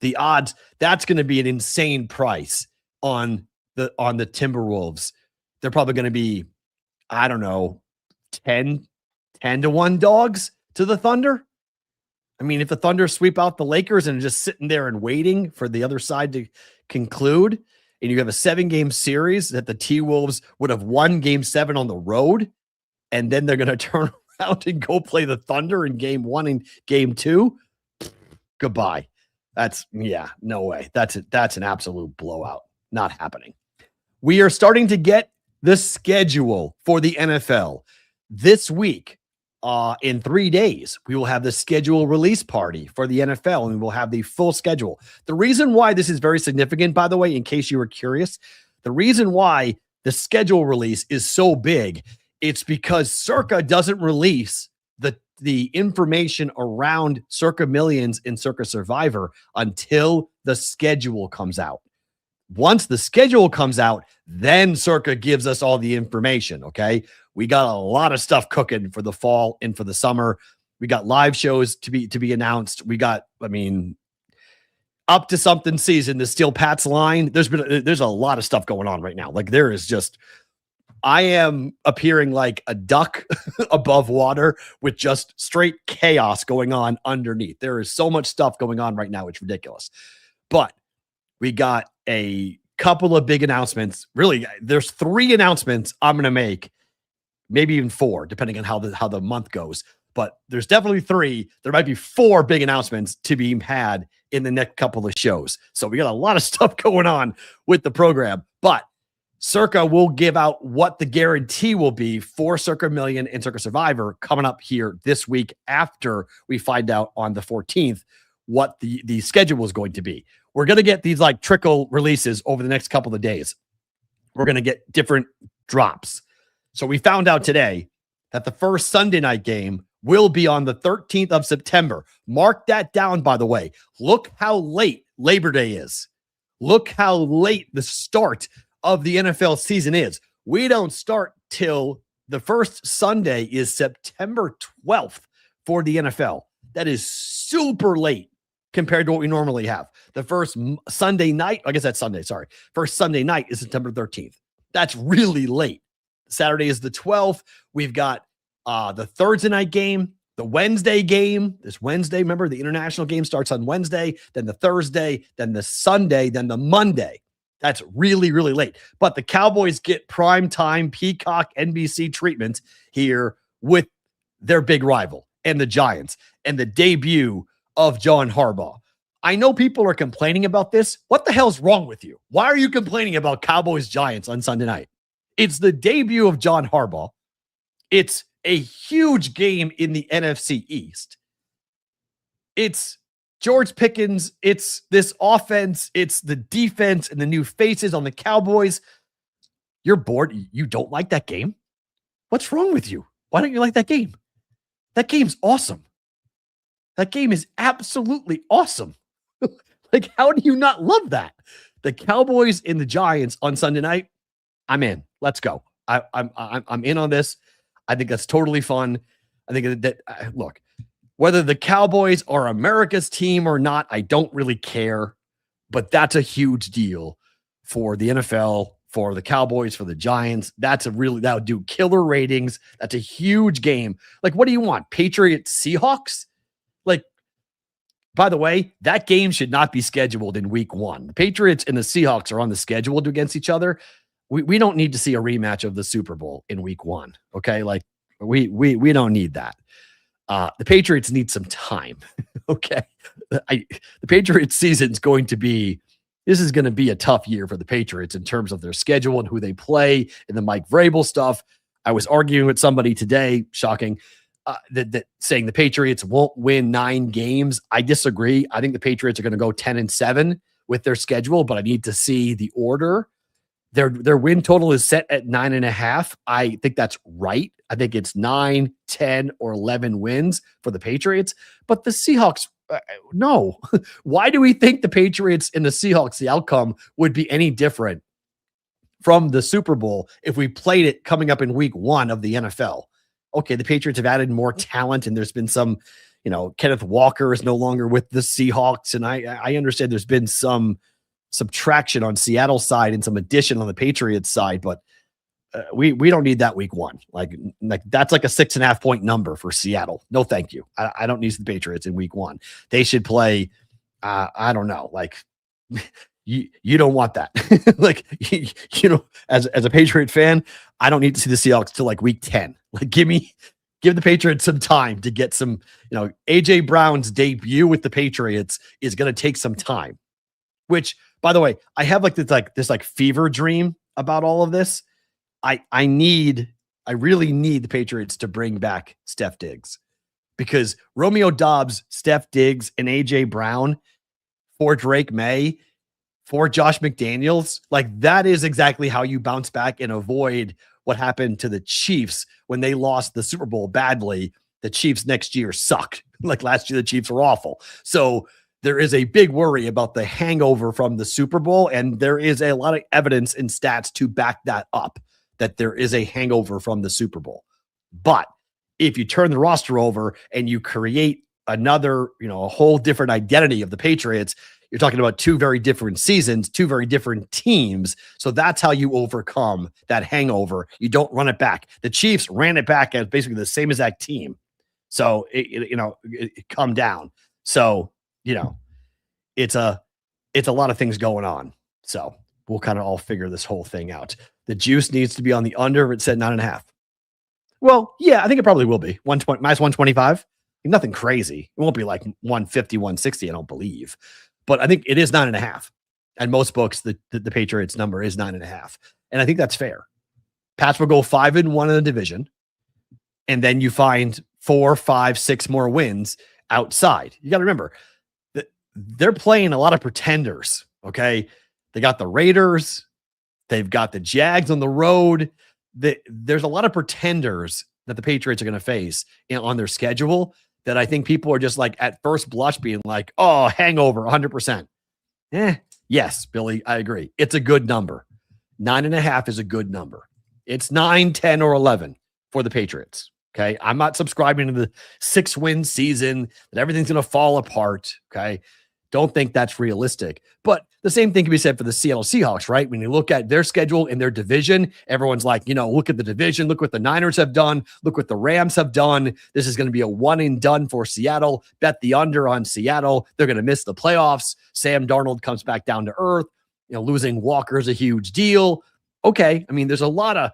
the odds, that's going to be an insane price on the Timberwolves. They're probably going to be, I don't know, 10-1 dogs to the Thunder. I mean, if the Thunder sweep out the Lakers and just sitting there and waiting for the other side to conclude, and you have a 7-game series that the T-Wolves would have won game 7 on the road, and then they're going to turn around and go play the Thunder in game 1 and game 2, goodbye. No way. That's an absolute blowout. Not happening. We are starting to get the schedule for the NFL this week. In 3 days, we will have the schedule release party for the NFL, and we'll have the full schedule. The reason why this is very significant, by the way, in case you were curious, the reason why the schedule release is so big, it's because Circa doesn't release the information around Circa Millions and Circa Survivor until the schedule comes out. Once the schedule comes out, then Circa gives us all the information, okay? We got a lot of stuff cooking for the fall and for the summer. We got live shows to be announced. We got, up to something season, the Steel Pats line. There's a lot of stuff going on right now. Like there is just, I am appearing like a duck above water with just straight chaos going on underneath. There is so much stuff going on right now. It's ridiculous. But we got a couple of big announcements. Really, there's 3 announcements I'm going to make. Maybe even 4, depending on how the month goes. But there's definitely 3. There might be 4 big announcements to be had in the next couple of shows. So we got a lot of stuff going on with the program. But Circa will give out what the guarantee will be for Circa Million and Circa Survivor coming up here this week after we find out on the 14th what the schedule is going to be. We're going to get these like trickle releases over the next couple of days. We're going to get different drops. So we found out today that the first Sunday night game will be on the 13th of September. Mark that down, by the way. Look how late Labor Day is. Look how late the start of the NFL season is. We don't start till the first Sunday is September 12th for the NFL. That is super late compared to what we normally have. The first Sunday night, I guess that's Sunday, sorry. First Sunday night is September 13th. That's really late. Saturday is the 12th. We've got the Thursday night game, the Wednesday game. This Wednesday, remember, the international game starts on Wednesday, then the Thursday, then the Sunday, then the Monday. That's really, really late. But the Cowboys get prime time Peacock NBC treatment here with their big rival and the Giants and the debut of John Harbaugh. I know people are complaining about this. What the hell's wrong with you? Why are you complaining about Cowboys Giants on Sunday night? It's the debut of John Harbaugh. It's a huge game in the NFC East. It's George Pickens, it's this offense, it's the defense and the new faces on the Cowboys. You're bored. You don't like that game? What's wrong with you? Why don't you like that game? That game's awesome. That game is absolutely awesome. Like, how do you not love that? The Cowboys and the Giants on Sunday night, I'm in. Let's go. I'm in on this. I think that's totally fun. I think that look, whether the Cowboys are America's team or not, I don't really care. But that's a huge deal for the NFL, for the Cowboys, for the Giants. That would do killer ratings. That's a huge game. Like, what do you want? Patriots, Seahawks? Like, by the way, that game should not be scheduled in week 1. The Patriots and the Seahawks are on the schedule against each other. We don't need to see a rematch of the Super Bowl in week 1. Okay. Like, we don't need that. The Patriots need some time. Okay. The Patriots season is going to be a tough year for the Patriots in terms of their schedule and who they play and the Mike Vrabel stuff. I was arguing with somebody today, shocking, that saying the Patriots won't win 9 games. I disagree. I think the Patriots are going to go 10-7 with their schedule, but I need to see the order. Their win total is set at 9.5. I think that's right. I think it's 9, 10, or 11 wins for the Patriots. But the Seahawks, no. Why do we think the Patriots and the Seahawks, the outcome would be any different from the Super Bowl if we played it coming up in week 1 of the NFL? Okay, the Patriots have added more talent, and there's been some, Kenneth Walker is no longer with the Seahawks, and I understand there's been some subtraction on Seattle's side and some addition on the Patriots side, but we don't need that week 1. Like that's like a 6.5 point number for Seattle. No, thank you. I don't need the Patriots in week 1. They should play. I don't know. Like you don't want that. Like, as a Patriot fan, I don't need to see the Seahawks till like week 10. Like, give the Patriots some time to get some, AJ Brown's debut with the Patriots is going to take some time, which, by the way, I have this fever dream about all of this. I really need the Patriots to bring back Steph Diggs, because Romeo Doubs, Steph Diggs, and AJ Brown for Drake May, for Josh McDaniels, like, that is exactly how you bounce back and avoid what happened to the Chiefs when they lost the Super Bowl badly. The Chiefs next year sucked. Like, last year, the Chiefs were awful. So there is a big worry about the hangover from the Super Bowl, and there is a lot of evidence and stats to back that up, that there is a hangover from the Super Bowl. But if you turn the roster over and you create another, a whole different identity of the Patriots, you're talking about 2 very different seasons, 2 very different teams. So that's how you overcome that hangover. You don't run it back. The Chiefs ran it back as basically the same exact team. So it come down. So, it's a lot of things going on. So we'll kind of all figure this whole thing out. The juice needs to be on the under. It's at 9.5. Well, yeah, I think it probably will be minus 125. Nothing crazy. It won't be like 150, 160. I don't believe, but I think it is 9.5. And most books, the Patriots number is 9.5. And I think that's fair. Pats will go 5-1 in the division. And then you find 4, 5, 6 more wins outside. You got to remember that they're playing a lot of pretenders. Okay. They got the Raiders. They've got the Jags on the road. There's a lot of pretenders that the Patriots are going to face on their schedule that I think people are just like at first blush being like, oh, hangover 100%. Yes, Billy, I agree. It's a good number. 9.5 is a good number. It's 9, 10, or 11 for the Patriots. Okay. I'm not subscribing to the 6-win season that everything's going to fall apart. Okay. Don't think that's realistic. But the same thing can be said for the Seattle Seahawks, right? When you look at their schedule and their division, everyone's like, look at the division, look what the Niners have done, look what the Rams have done. This is going to be a one and done for Seattle. Bet the under on Seattle. They're going to miss the playoffs. Sam Darnold comes back down to earth. Losing Walker is a huge deal. Okay. I mean, there's a lot of,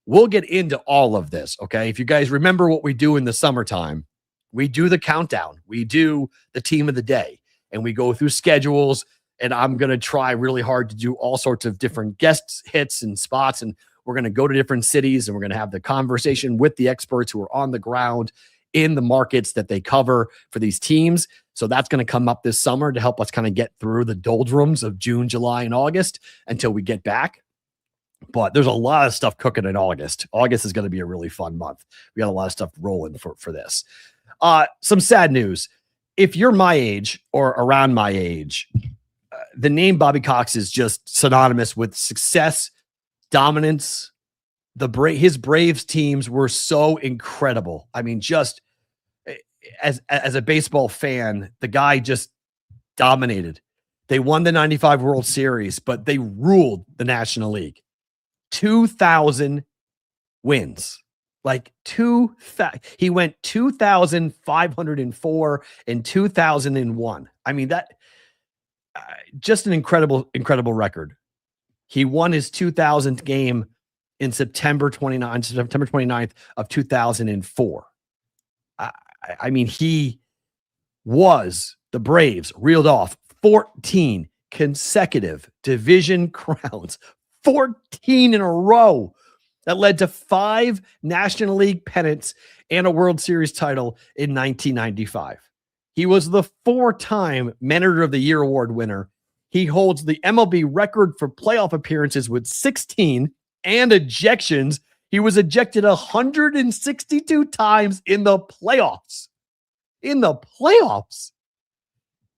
we'll get into all of this. Okay. If you guys remember what we do in the summertime, we do the countdown. We do the team of the day. And we go through schedules, and I'm going to try really hard to do all sorts of different guest hits and spots. And We're going to go to different cities and we're going to have the conversation with the experts who are on the ground in the markets that they cover for these teams. So that's going to come up this summer to help us kind of get through the doldrums of June, July, and August until we get back. But there's a lot of stuff cooking in August. August is going to be a really fun month. We got a lot of stuff rolling for this. Some sad news. If you're my age or around my age, the name Bobby Cox is just synonymous with success, dominance. His Braves teams were so incredible. I mean, just as a baseball fan, the guy just dominated. They won the 95 World Series, but they ruled the National League. 2,000 wins. Like he went 2,504 and 2,001. I mean, that just an incredible record. He won his 2,000th game in September 29th of 2004. I mean, the Braves reeled off 14 consecutive division crowns, 14 in a row. That led to 5 National League pennants and a World Series title in 1995. He was the 4-time Manager of the Year award winner. He holds the MLB record for playoff appearances with 16 and ejections. He was ejected 162 times in the playoffs.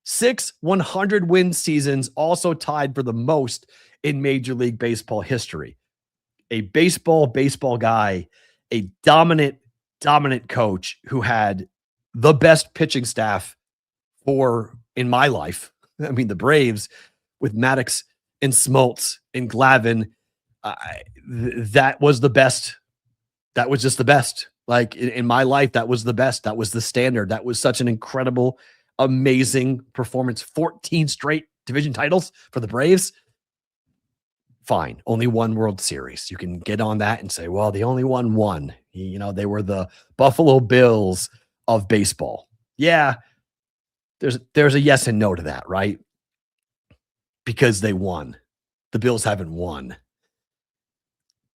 6 100-win seasons, also tied for the most in Major League Baseball history. A baseball guy, a dominant coach who had the best pitching staff in my life. I mean, the Braves with Maddox and Smoltz and Glavine, that was the best. That was just the best. Like in my life, that was the best. That was the standard. That was such an incredible, amazing performance. 14 straight division titles for the Braves. Fine. Only one World Series. You can get on that and say, well, the only one. You know, they were the Buffalo Bills of baseball. Yeah. There's a yes and no to that, right? Because they won. The Bills haven't won.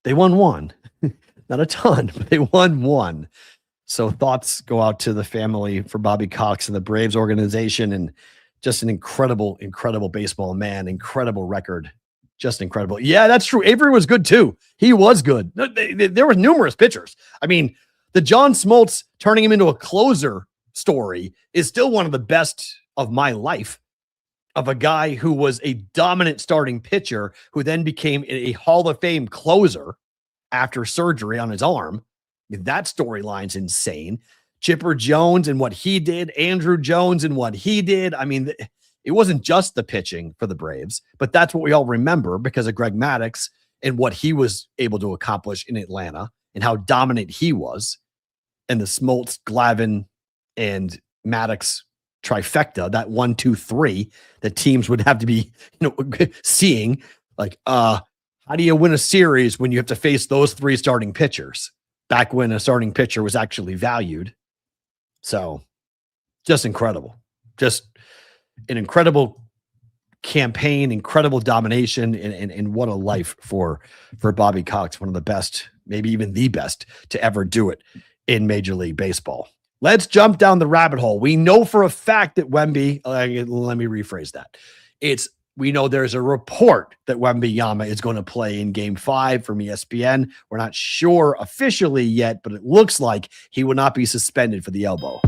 They won one. Not a ton, but they won one. So thoughts go out to the family for Bobby Cox and the Braves organization, and just an incredible baseball man, incredible record. Just incredible. Yeah, that's true. Avery was good too. He was good. There were numerous pitchers. I mean, the John Smoltz turning him into a closer story is still one of the best of my life, of a guy who was a dominant starting pitcher who then became a Hall of Fame closer after surgery on his arm. That storyline's insane. Chipper Jones and what he did, Andrew Jones and what he did. I mean, it wasn't just the pitching for the Braves, but that's what we all remember because of Greg Maddux and what he was able to accomplish in Atlanta and how dominant he was. And the Smoltz, Glavine, and Maddux trifecta, that 1, 2, 3, that teams would have to be, seeing. Like, how do you win a series when you have to face those 3 starting pitchers? Back when a starting pitcher was actually valued. So, just incredible. Just an incredible campaign, incredible domination, and what a life for Bobby Cox, one of the best, maybe even the best to ever do it in Major League Baseball. Let's jump down the rabbit hole. We know for a fact that Wemby, let me rephrase that. We know there's a report that Wembanyama is going to play in Game 5 from ESPN. We're not sure officially yet, but it looks like he will not be suspended for the elbow.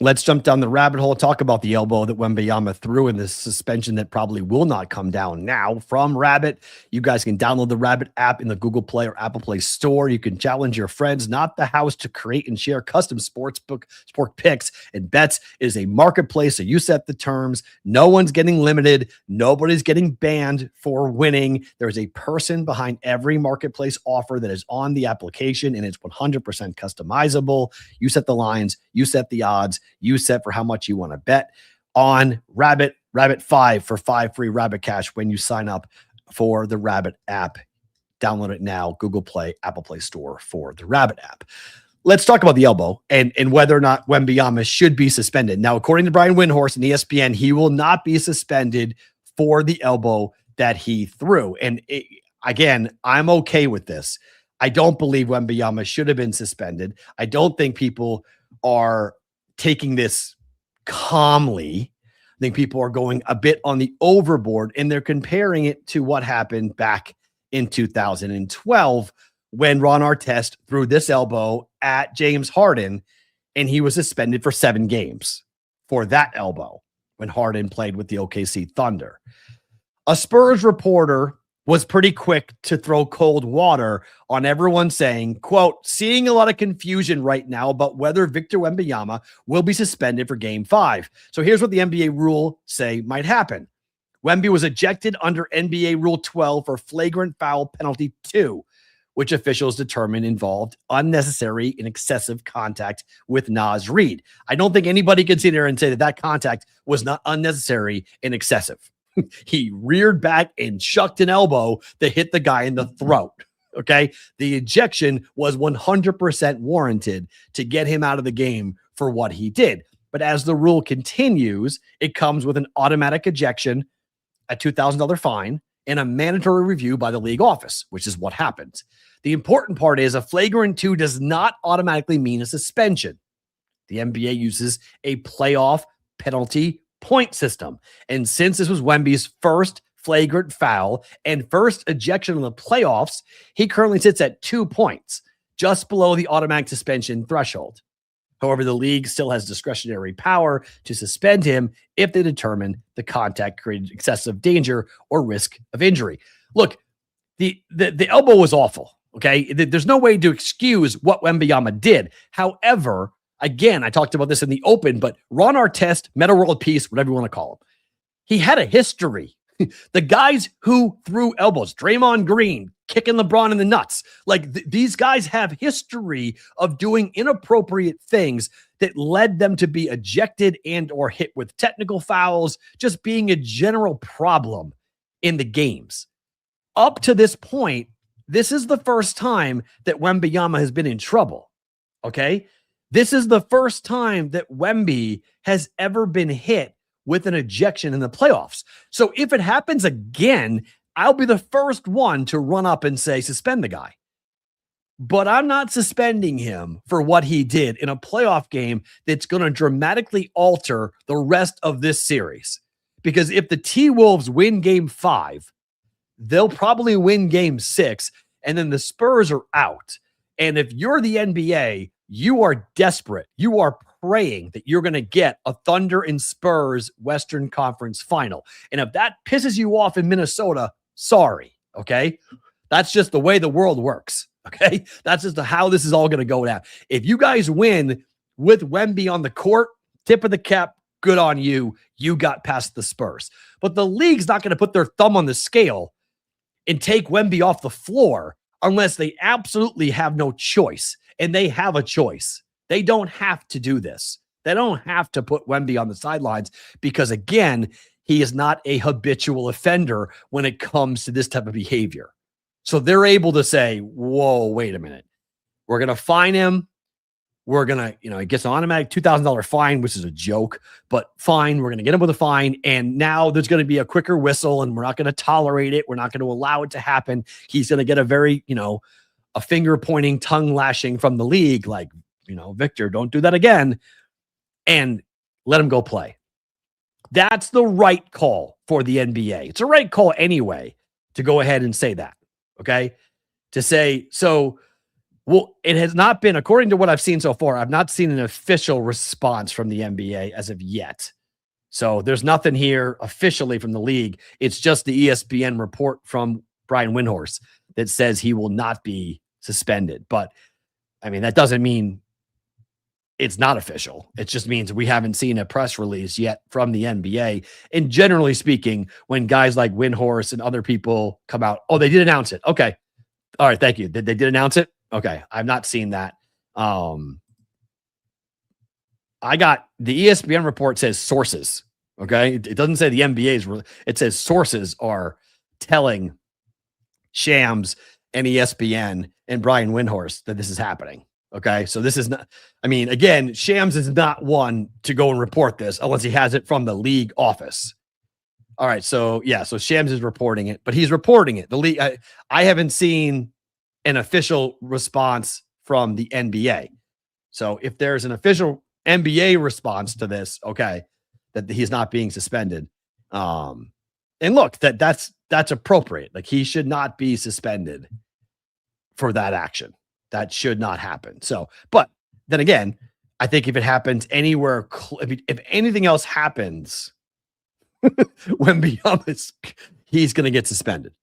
Let's jump down the rabbit hole, talk about the elbow that Wembanyama threw and this suspension that probably will not come down now from Rabbit. You guys can download the Rabbit app in the Google Play or Apple Play store. You can challenge your friends, not the house, to create and share custom sport picks and bets. It is a marketplace, so you set the terms. No one's getting limited. Nobody's getting banned for winning. There's a person behind every marketplace offer that is on the application, and it's 100% customizable. You set the lines. You set the odds. You set for how much you want to bet on Rabbit. Rabbit 5 for 5 free Rabbit Cash when you sign up for the Rabbit app. Download it now. Google Play, Apple Play Store for the Rabbit app. Let's talk about the elbow and whether or not Wembanyama should be suspended. Now, according to Brian Windhorst and ESPN, he will not be suspended for the elbow that he threw. And again, I'm okay with this. I don't believe Wembanyama should have been suspended. I don't think people are taking this calmly. I think people are going a bit on the overboard, and they're comparing it to what happened back in 2012 when Ron Artest threw this elbow at James Harden, and he was suspended for 7 games for that elbow when Harden played with the OKC Thunder. A Spurs reporter was pretty quick to throw cold water on everyone saying, quote, seeing a lot of confusion right now about whether Victor Wembanyama will be suspended for Game 5. So here's what the NBA rule say might happen. Wemby was ejected under NBA Rule 12 for flagrant foul penalty 2, which officials determined involved unnecessary and excessive contact with Naz Reid. I don't think anybody can sit there and say that contact was not unnecessary and excessive. He reared back and chucked an elbow that hit the guy in the throat. Okay. The ejection was 100% warranted to get him out of the game for what he did. But as the rule continues, it comes with an automatic ejection, a $2,000 fine, and a mandatory review by the league office, which is what happens. The important part is a flagrant 2 does not automatically mean a suspension. The NBA uses a playoff penalty point system. And since this was Wemby's first flagrant foul and first ejection in the playoffs, he currently sits at 2 points, just below the automatic suspension threshold. However, the league still has discretionary power to suspend him if they determine the contact created excessive danger or risk of injury. Look, the elbow was awful, okay? There's no way to excuse what Wembanyama did. However, again, I talked about this in the open, but Ron Artest, Meta World Peace, whatever you want to call him, he had a history. The guys who threw elbows, Draymond Green, kicking LeBron in the nuts, like these guys have history of doing inappropriate things that led them to be ejected and or hit with technical fouls, just being a general problem in the games. Up to this point, this is the first time that Wembanyama has been in trouble, okay? This is the first time that Wemby has ever been hit with an ejection in the playoffs. So if it happens again, I'll be the first one to run up and say, suspend the guy. But I'm not suspending him for what he did in a playoff game that's going to dramatically alter the rest of this series. Because if the T-Wolves win Game 5, they'll probably win Game 6, and then the Spurs are out. And if you're the NBA, you are desperate. You are praying that you're going to get a Thunder and Spurs Western Conference final. And if that pisses you off in Minnesota, sorry, okay? That's just the way the world works, okay? That's just how this is all going to go down. If you guys win with Wemby on the court, tip of the cap, good on you. You got past the Spurs. But the league's not going to put their thumb on the scale and take Wemby off the floor unless they absolutely have no choice. And they have a choice. They don't have to do this. They don't have to put Wemby on the sidelines because, again, he is not a habitual offender when it comes to this type of behavior. So they're able to say, whoa, wait a minute. We're going to fine him. We're going to, he gets an automatic $2,000 fine, which is a joke, but fine. We're going to get him with a fine. And now there's going to be a quicker whistle and we're not going to tolerate it. We're not going to allow it to happen. He's going to get a very, a finger pointing, tongue lashing from the league. Like, Victor, don't do that again. And let him go play. That's the right call for the NBA. It's a right call anyway to go ahead and say that. Okay. To say, it has not been, according to what I've seen so far, I've not seen an official response from the NBA as of yet. So there's nothing here officially from the league. It's just the ESPN report from Brian Windhorst that says he will not be suspended. But I mean, that doesn't mean it's not official. It just means we haven't seen a press release yet from the NBA. And generally speaking, when guys like Windhorst and other people come out, oh, they did announce it. Okay. All right. Thank you. They did announce it. Okay. I've not seen that. I got the ESPN report says sources. Okay. It doesn't say the NBA's. It says sources are telling Shams and ESPN and Brian Windhorst that this is happening. Okay. So this is not, I mean, again, Shams is not one to go and report this unless he has it from the league office. All right. So yeah. So Shams is reporting it, but he's reporting it. The league, I haven't seen an official response from the NBA. So if there's an official NBA response to this, okay, that he's not being suspended. And look, that's appropriate. Like he should not be suspended for that action. That should not happen. So, but then again, I think if it happens anywhere, if anything else happens, Wembanyama, he's going to get suspended.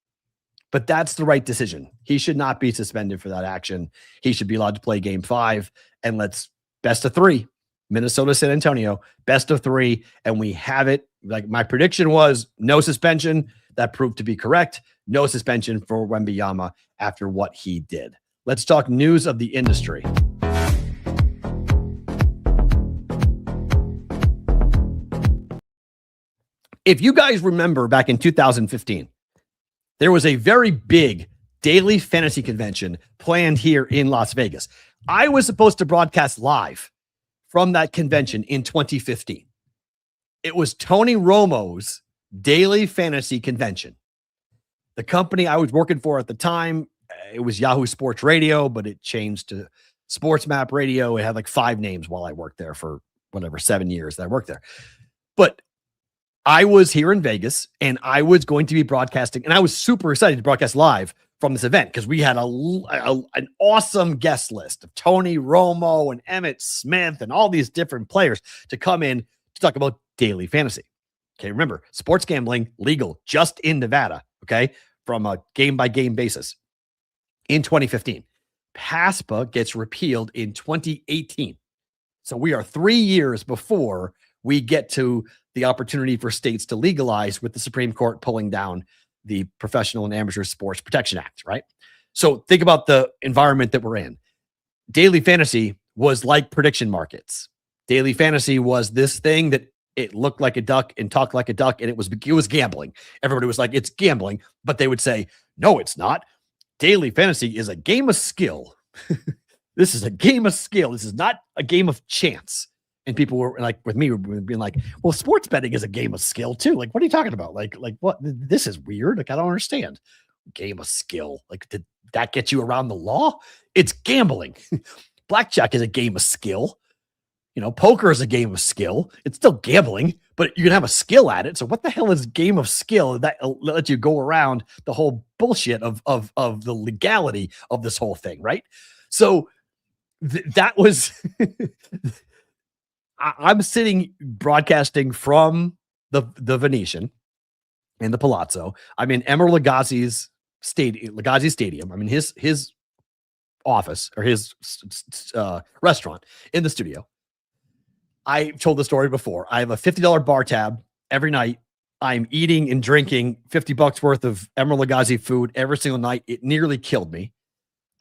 But that's the right decision. He should not be suspended for that action. He should be allowed to play game 5, and let's best of 3. Minnesota, San Antonio, best of 3, and we have it. Like my prediction was no suspension. That proved to be correct. No suspension for Wembanyama after what he did. Let's talk news of the industry. If you guys remember back in 2015, there was a very big daily fantasy convention planned here in Las Vegas. I was supposed to broadcast live from that convention in 2015. It was Tony Romo's daily fantasy convention. The company I was working for at the time, it was Yahoo Sports Radio, but it changed to Sports Map Radio. It had like 5 names while I worked there for whatever, 7 years that I worked there. But I was here in Vegas and I was going to be broadcasting, and I was super excited to broadcast live from this event because we had an awesome guest list of Tony Romo and Emmett Smith and all these different players to come in to talk about daily fantasy. Okay, remember, sports gambling legal just in Nevada, okay, from a game-by-game basis in 2015. PASPA gets repealed in 2018. So we are 3 years before we get to the opportunity for states to legalize, with the Supreme Court pulling down the Professional and Amateur Sports Protection Act, right? So think about the environment that we're in. Daily fantasy was like prediction markets. Daily fantasy was this thing that it looked like a duck and talked like a duck, and it was gambling. Everybody was like, it's gambling, but they would say, no, it's not. Daily fantasy is a game of skill. This is a game of skill. This is not a game of chance. And people were like, with me, being like, well, sports betting is a game of skill too. Like, what are you talking about? Like what? This is weird. Like, I don't understand. Game of skill. Like, did that get you around the law? It's gambling. Blackjack is a game of skill. You know, poker is a game of skill. It's still gambling, but you can have a skill at it. So what the hell is game of skill that lets you go around the whole bullshit of the legality of this whole thing, right? So that was... I'm sitting broadcasting from the Venetian in the Palazzo. I'm in Emeril Lagassi's stadium. I'm in his office, or his restaurant in the studio. I told the story before. I have a $50 bar tab every night. I'm eating and drinking $50 worth of Emeril Lagasse food every single night. It nearly killed me.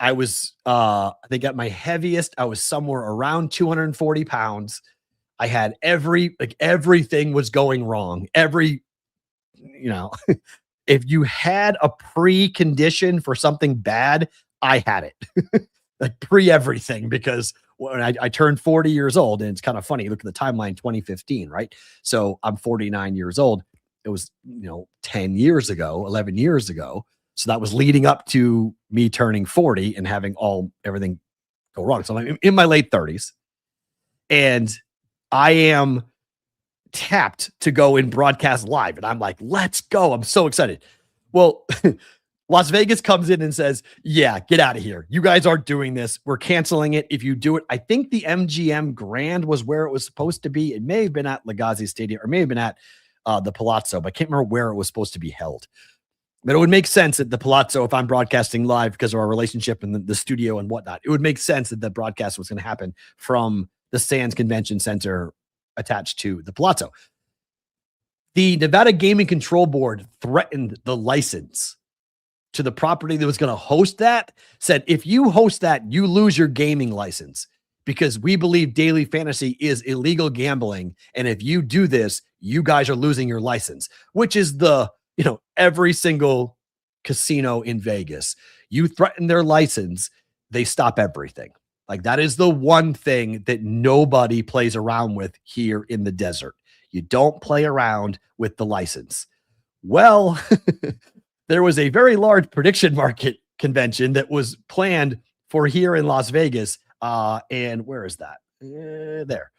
I was, I think at my heaviest, I was somewhere around 240 pounds. I had everything was going wrong. If you had a precondition for something bad, I had it. Like pre everything, because when I turned 40 years old, and it's kind of funny, look at the timeline, 2015, right? So I'm 49 years old. It was, 10 years ago, 11 years ago. So that was leading up to me turning 40 and having everything go wrong. So I'm in my late 30s, and I am tapped to go and broadcast live. And I'm like, let's go. I'm so excited. Well, Las Vegas comes in and says, yeah, get out of here. You guys aren't doing this. We're canceling it. If you do it, I think the MGM Grand was where it was supposed to be. It may have been at Lagasse Stadium, or may have been at the Palazzo, but I can't remember where it was supposed to be held. But it would make sense at the Palazzo, if I'm broadcasting live because of our relationship in the studio and whatnot, it would make sense that the broadcast was going to happen from the Sands Convention Center attached to the Palazzo. The Nevada Gaming Control Board threatened the license to the property that was going to host that, said, if you host that, you lose your gaming license, because we believe daily fantasy is illegal gambling. And if you do this, you guys are losing your license, which is every single casino in Vegas. You threaten their license, they stop everything. Like, that is the one thing that nobody plays around with here in the desert. You don't play around with the license. Well, there was a very large prediction market convention that was planned for here in Las Vegas. And where is that? There.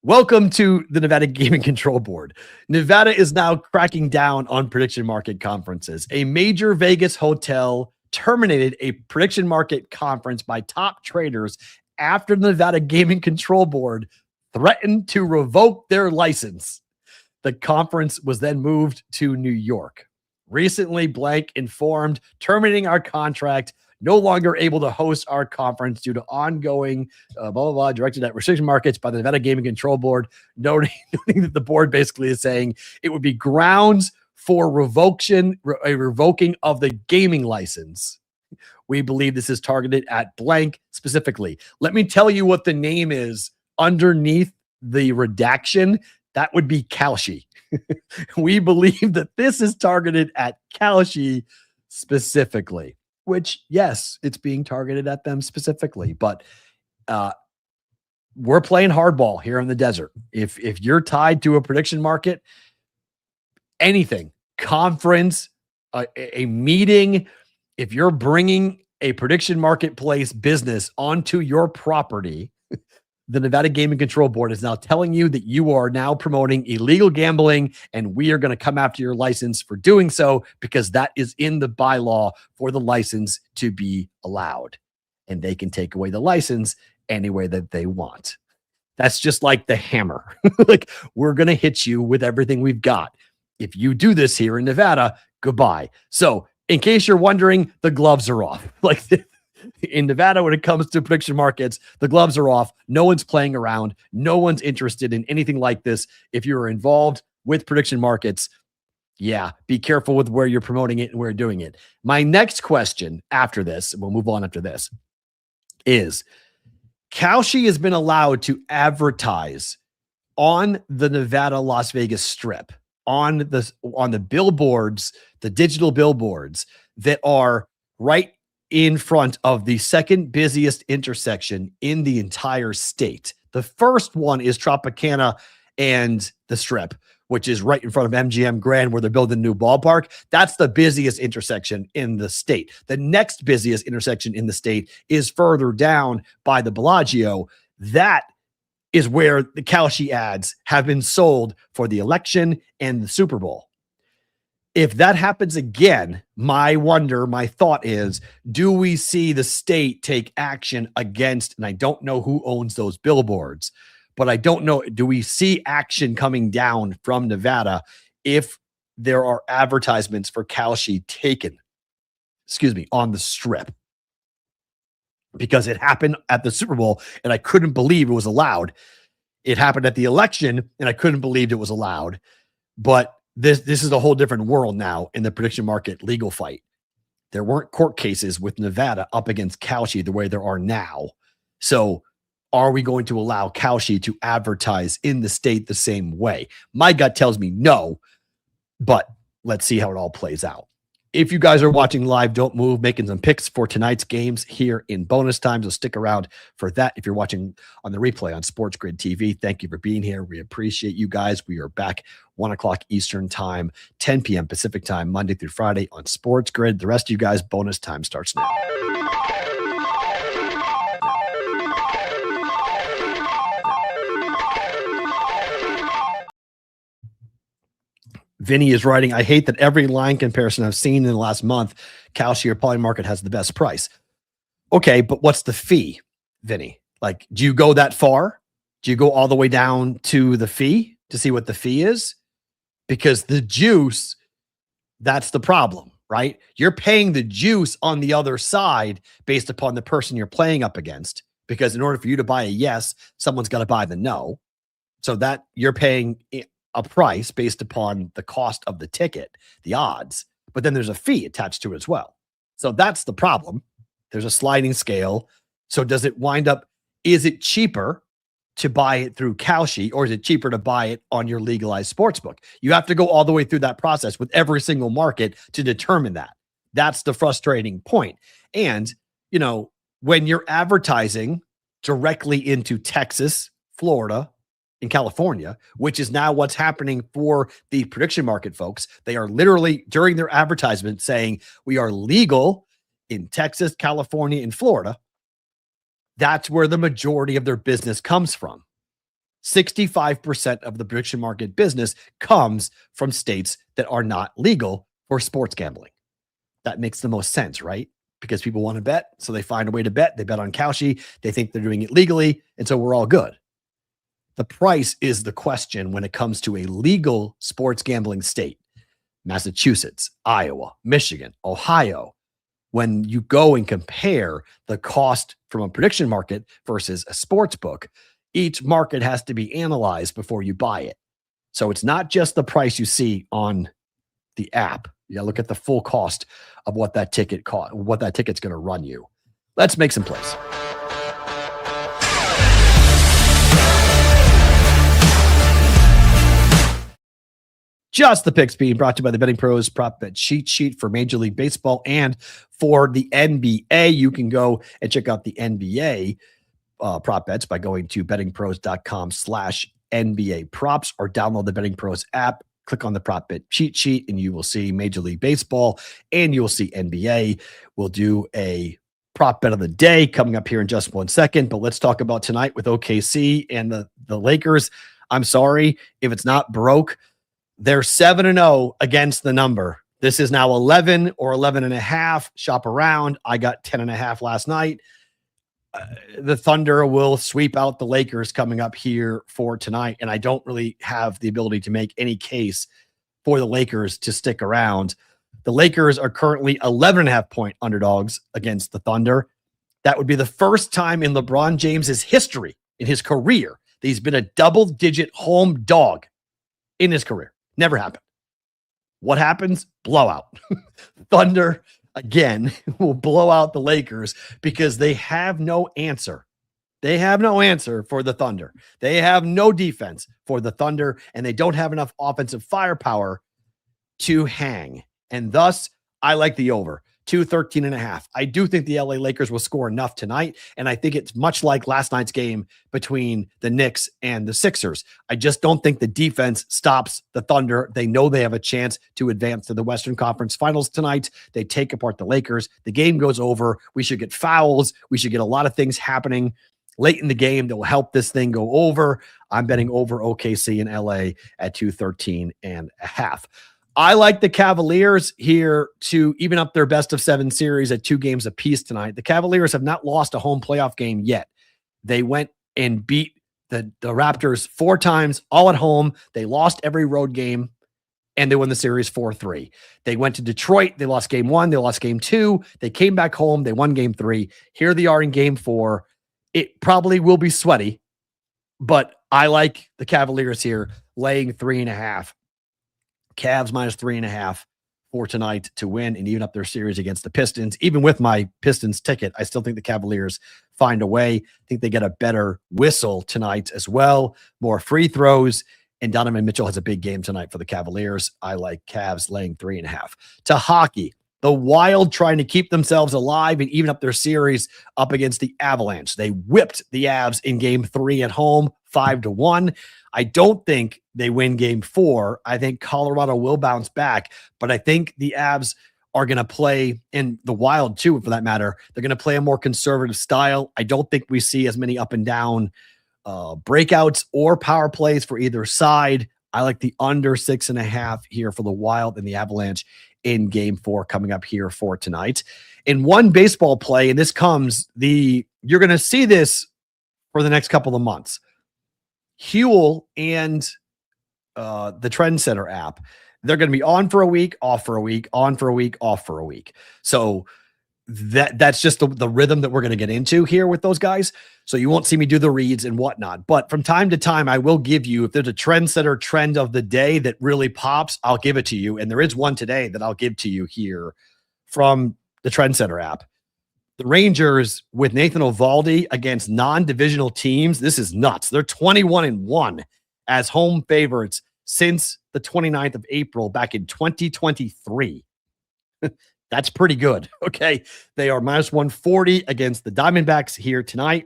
Welcome to the Nevada Gaming Control Board. Nevada is now cracking down on prediction market conferences. A major Vegas hotel terminated a prediction market conference by top traders after the Nevada Gaming Control Board threatened to revoke their license. The conference was then moved to New York. Recently, Blank informed, terminating our contract, no longer able to host our conference due to ongoing directed at restriction markets by the Nevada Gaming Control Board, noting that the board basically is saying it would be grounds for revoking of the gaming license. We believe this is targeted at Blank specifically. Let me tell you what the name is underneath the redaction. That would be Kalshi. We believe that this is targeted at Kalshi specifically, which, yes, it's being targeted at them specifically, but we're playing hardball here in the desert. If you're tied to a prediction market, anything, conference, a meeting, if you're bringing a prediction marketplace business onto your property, the Nevada Gaming Control Board is now telling you that you are now promoting illegal gambling, and we are going to come after your license for doing so, because that is in the bylaw for the license to be allowed. And they can take away the license any way that they want. That's just like the hammer. Like, we're going to hit you with everything we've got. If you do this here in Nevada, goodbye. So in case you're wondering, the gloves are off. Like, in Nevada, when it comes to prediction markets, the gloves are off. No one's playing around. No one's interested in anything like this. If you're involved with prediction markets, yeah, be careful with where you're promoting it and where you're doing it. My next question after this, we'll move on after this, is Kalshi has been allowed to advertise on the Nevada Las Vegas Strip, on the billboards, the digital billboards that are right in front of the second busiest intersection in the entire state. The first one is Tropicana and the Strip, which is right in front of MGM Grand, where they're building a new ballpark. That's the busiest intersection in the state. The next busiest intersection in the state is further down by the Bellagio. That is where the Kalshi ads have been sold for the election and the Super Bowl. If that happens again, my thought is, do we see the state take action against, and I don't know who owns those billboards, but I don't know, do we see action coming down from Nevada if there are advertisements for Kalshi taken, on the Strip? Because it happened at the Super Bowl, and I couldn't believe it was allowed. It happened at the election, and I couldn't believe it was allowed. But this is a whole different world now in the prediction market legal fight. There weren't court cases with Nevada up against Kalshi the way there are now. So are we going to allow Kalshi to advertise in the state the same way? My gut tells me no, but let's see how it all plays out. If you guys are watching live, don't move, making some picks for tonight's games here in bonus time. So stick around for that. If you're watching on the replay on Sports Grid TV, thank you for being here. We appreciate you guys. We are back 1 o'clock Eastern time, 10 p.m. Pacific time, Monday through Friday on Sports Grid. The rest of you guys, bonus time starts now. Vinny is writing, I hate that every line comparison I've seen in the last month, Kalshi or Polymarket has the best price. Okay, but what's the fee, Vinny? Like, do you go that far? Do you go all the way down to the fee to see what the fee is? Because the juice, that's the problem, right? You're paying the juice on the other side based upon the person you're playing up against. Because in order for you to buy a yes, someone's got to buy the no. So that you're paying a price based upon the cost of the ticket, the odds, but then there's a fee attached to it as well. So that's the problem. There's a sliding scale. So does it wind up, is it cheaper to buy it through Kalshi, or is it cheaper to buy it on your legalized sportsbook? You have to go all the way through that process with every single market to determine that. That's the frustrating point. And, when you're advertising directly into Texas, Florida, and California, which is now what's happening for the prediction market folks, they are literally during their advertisement saying we are legal in Texas, California, and Florida. That's where the majority of their business comes from. 65% of the prediction market business comes from states that are not legal for sports gambling. That makes the most sense, right? Because people want to bet, so they find a way to bet. They bet on Kalshi. They think they're doing it legally, and so we're all good. The price is the question when it comes to a legal sports gambling state. Massachusetts, Iowa, Michigan, Ohio. When you go and compare the cost from a prediction market versus a sports book, each market has to be analyzed before you buy it. So it's not just the price you see on the app. You gotta look at the full cost of what that ticket cost, what that ticket's going to run you. Let's make some plays. Just the picks being brought to you by the Betting Pros prop bet cheat sheet for Major League Baseball and for the NBA. You can go and check out the NBA prop bets by going to bettingpros.com/NBA props or download the Betting Pros app. Click on the prop bet cheat sheet and you will see Major League Baseball and you will see NBA. We'll do a prop bet of the day coming up here in just 1 second, but let's talk about tonight with OKC and the Lakers. I'm sorry if it's not broke. They're 7-0 against the number. This is now 11 or 11.5. Shop around. I got 10.5 last night. The Thunder will sweep out the Lakers coming up here for tonight. And I don't really have the ability to make any case for the Lakers to stick around. The Lakers are currently 11.5 point underdogs against the Thunder. That would be the first time in LeBron James's history, in his career, that he's been a double-digit home dog in his career. Never happened. What happens? Blowout. Thunder, again, will blow out the Lakers because they have no answer. They have no answer for the Thunder. They have no defense for the Thunder, and they don't have enough offensive firepower to hang. And thus, I like the over. 213.5. I do think the LA Lakers will score enough tonight, and I think it's much like last night's game between the Knicks and the Sixers. I just don't think the defense stops the Thunder. They know they have a chance to advance to the Western Conference Finals tonight. They take apart the Lakers. The game goes over. We should get fouls. We should get a lot of things happening late in the game that will help this thing go over. I'm betting over OKC and LA at 213.5. I like the Cavaliers here to even up their best of 7 series at 2 games apiece tonight. The Cavaliers have not lost a home playoff game yet. They went and beat the Raptors 4 times, all at home. They lost every road game, and they won the series 4-3. They went to Detroit. They lost game 1. They lost game 2. They came back home. They won game 3. Here they are in game 4. It probably will be sweaty, but I like the Cavaliers here laying 3.5. Cavs minus 3.5 for tonight to win and even up their series against the Pistons. Even with my Pistons ticket, I still think the Cavaliers find a way. I think they get a better whistle tonight as well. More free throws. And Donovan Mitchell has a big game tonight for the Cavaliers. I like Cavs laying 3.5. To hockey, the Wild trying to keep themselves alive and even up their series up against the Avalanche. They whipped the Avs in game 3 at home, 5-1. I don't think they win game 4. I think Colorado will bounce back, but I think the Avs are going to play, and the Wild too, for that matter, they're going to play a more conservative style. I don't think we see as many up and down breakouts or power plays for either side. I like the under 6.5 here for the Wild and the Avalanche in game 4 coming up here for tonight. In one baseball play, and this comes, you're going to see this for the next couple of months. Huel and the Trendsetter app, they're going to be on for a week, off for a week, on for a week, off for a week. So that's just the rhythm that we're going to get into here with those guys. So you won't see me do the reads and whatnot. But from time to time, I will give you, if there's a Trendsetter trend of the day that really pops, I'll give it to you. And there is one today that I'll give to you here from the Trendsetter app. The Rangers with Nathan Eovaldi against non-divisional teams. This is nuts. They're 21-1 as home favorites since the 29th of April back in 2023. That's pretty good. Okay. They are minus 140 against the Diamondbacks here tonight.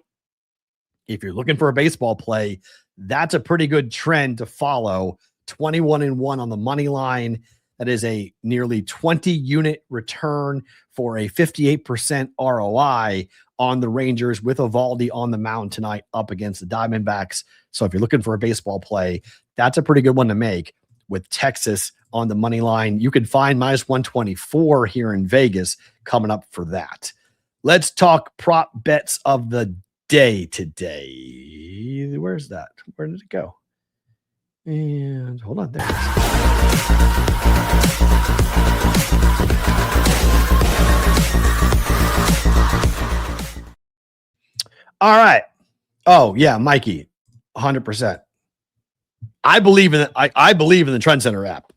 If you're looking for a baseball play, that's a pretty good trend to follow. 21-1 on the money line. That is a nearly 20 unit return for a 58% ROI on the Rangers with Eovaldi on the mound tonight up against the Diamondbacks. So if you're looking for a baseball play, that's a pretty good one to make with Texas on the money line. You can find minus 124 here in Vegas coming up for that. Let's talk prop bets of the day today. Where's that? Where did it go? And hold on there. All right. Oh yeah, Mikey, 100%. I believe in it. I believe in the Trend Center app.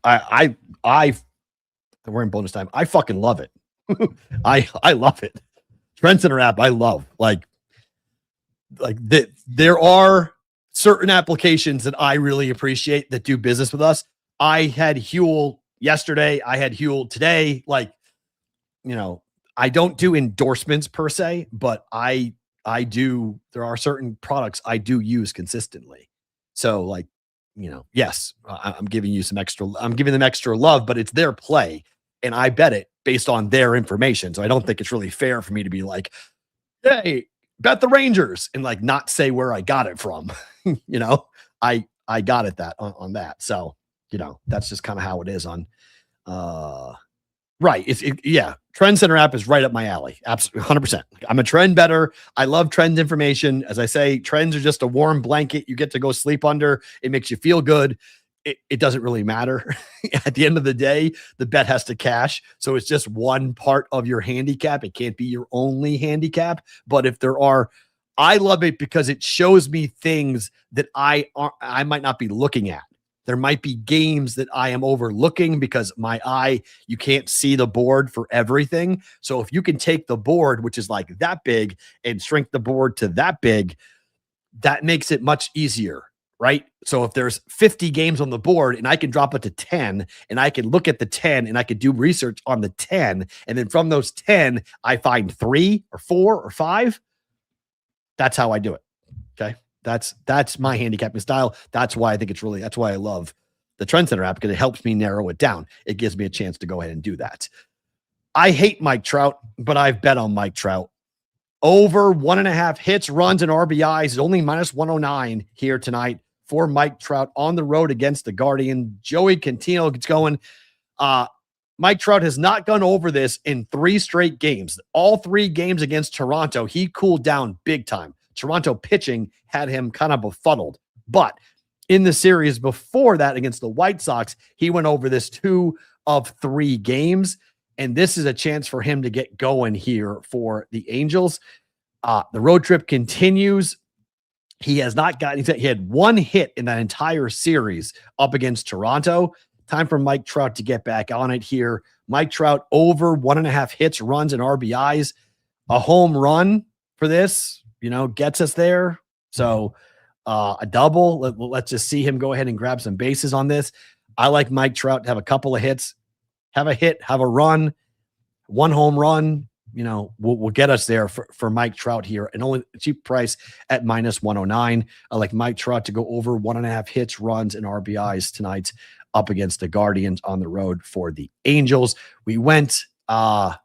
We're in bonus time. I fucking love it. I love it. Trend Center app. I love like there are certain applications that I really appreciate that do business with us. I had Huel yesterday. I had Huel today. Like, you know, I don't do endorsements per se, but I do. There are certain products I do use consistently. So like, you know, yes, I'm giving you some extra. I'm giving them extra love, but it's their play, and I bet it based on their information. So I don't think it's really fair for me to be like, hey, bet the Rangers and like not say where I got it from. You know, I got it on that. So, you know, that's just kind of how it is on, right. Yeah. Trend Center app is right up my alley. Absolutely. 100%. I'm a trend better. I love trend information. As I say, trends are just a warm blanket you get to go sleep under. It makes you feel good. It doesn't really matter. At the end of the day, the bet has to cash. So it's just one part of your handicap. It can't be your only handicap. But if there are, I love it because it shows me things that I might not be looking at. There might be games that I am overlooking because my eye, you can't see the board for everything. So if you can take the board, which is like that big, and shrink the board to that big, that makes it much easier, right? So if there's 50 games on the board and I can drop it to 10 and I can look at the 10 and I could do research on the 10. And then from those 10, I find 3 or 4 or 5. That's how I do it. Okay. That's my handicapping style. That's why I think that's why I love the Trend Center app, because it helps me narrow it down. It gives me a chance to go ahead and do that. I hate Mike Trout, but I've bet on Mike Trout. Over 1.5 hits, runs, and RBIs is only minus 109 here tonight for Mike Trout on the road against the Guardian. Joey Cantino gets going. Mike Trout has not gone over this in 3 straight games. All 3 games against Toronto, he cooled down big time. Toronto pitching had him kind of befuddled. But in the series before that against the White Sox, he went over this 2 of 3 games. And this is a chance for him to get going here for the Angels. The road trip continues. He has not gotten, he had 1 hit in that entire series up against Toronto. Time for Mike Trout to get back on it here. Mike Trout over 1.5 hits, runs, and RBIs. A home run for this, you know, gets us there. So a double. Let's just see him go ahead and grab some bases on this. I like Mike Trout to have a couple of hits, have a hit, have a run, 1 home run. You know, will get us there for Mike Trout here, and only a cheap price at minus 109. I like Mike Trout to go over 1.5 hits, runs, and RBIs tonight up against the Guardians on the road for the Angels. We went 3-2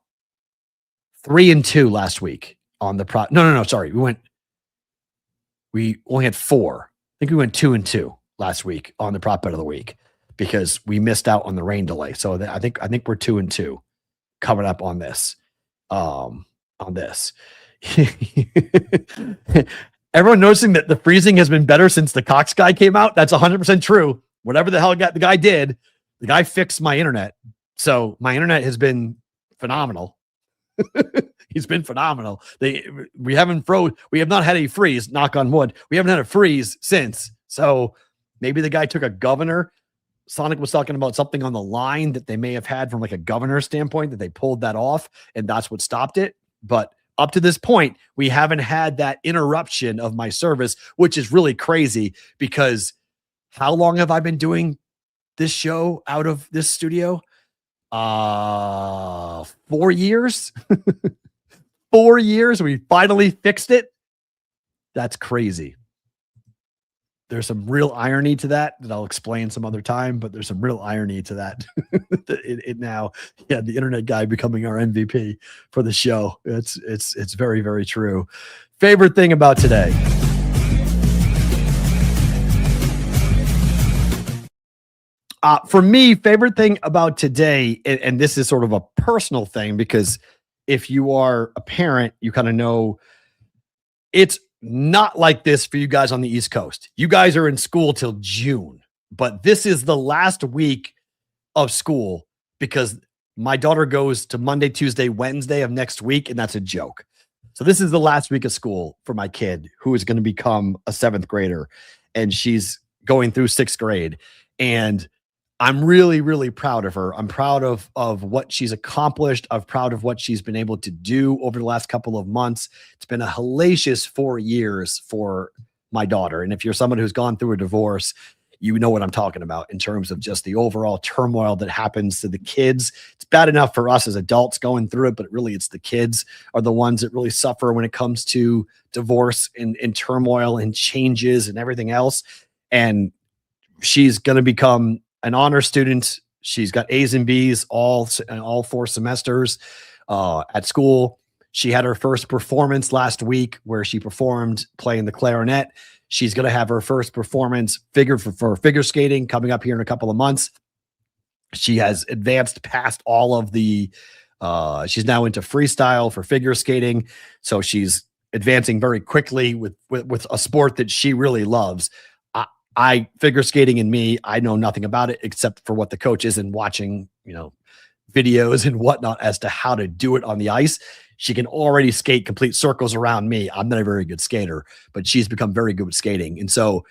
last week on the prop. No. Sorry. We only had 4. I think we went 2-2 last week on the prop bet of the week because we missed out on the rain delay. So I think we're 2-2 coming up on this. Everyone noticing that the freezing has been better since the Cox guy came out. That's 100% true. Whatever the hell the guy did, the guy fixed my internet. So my internet has been phenomenal. He's been phenomenal. We have not had a freeze, knock on wood. We haven't had a freeze since. So maybe the guy took a governor. Sonic was talking about something on the line that they may have had from like a governor standpoint that they pulled that off, and that's what stopped it. But up to this point, we haven't had that interruption of my service, which is really crazy because how long have I been doing this show out of this studio? 4 years. 4 years. We finally fixed it. That's crazy. There's some real irony to that I'll explain some other time, but there's some real irony to that. it now, yeah, the internet guy becoming our MVP for the show. It's very, very true. Favorite thing about today. For me, favorite thing about today, and this is sort of a personal thing, because if you are a parent, you kind of know it's not like this for you guys on the East Coast. You guys are in school till June, but this is the last week of school because my daughter goes to Monday, Tuesday, Wednesday of next week, and that's a joke. So this is the last week of school for my kid, who is going to become a 7th grader, and she's going through 6th grade. And I'm really, really proud of her. I'm proud of what she's accomplished. I'm proud of what she's been able to do over the last couple of months. It's been a hellacious 4 years for my daughter. And if you're someone who's gone through a divorce, you know what I'm talking about in terms of just the overall turmoil that happens to the kids. It's bad enough for us as adults going through it, but really it's the kids are the ones that really suffer when it comes to divorce and turmoil and changes and everything else. And she's going to become an honor student. She's got A's and B's all 4 semesters at school. She had her first performance last week where she performed playing the clarinet. She's going to have her first performance for figure skating coming up here in a couple of months. She has advanced past all of the, she's now into freestyle for figure skating. So she's advancing very quickly with a sport that she really loves. I figure skating and me, I know nothing about it except for what the coach is and watching, videos and whatnot as to how to do it on the ice. She can already skate complete circles around me. I'm not a very good skater, but she's become very good at skating. And so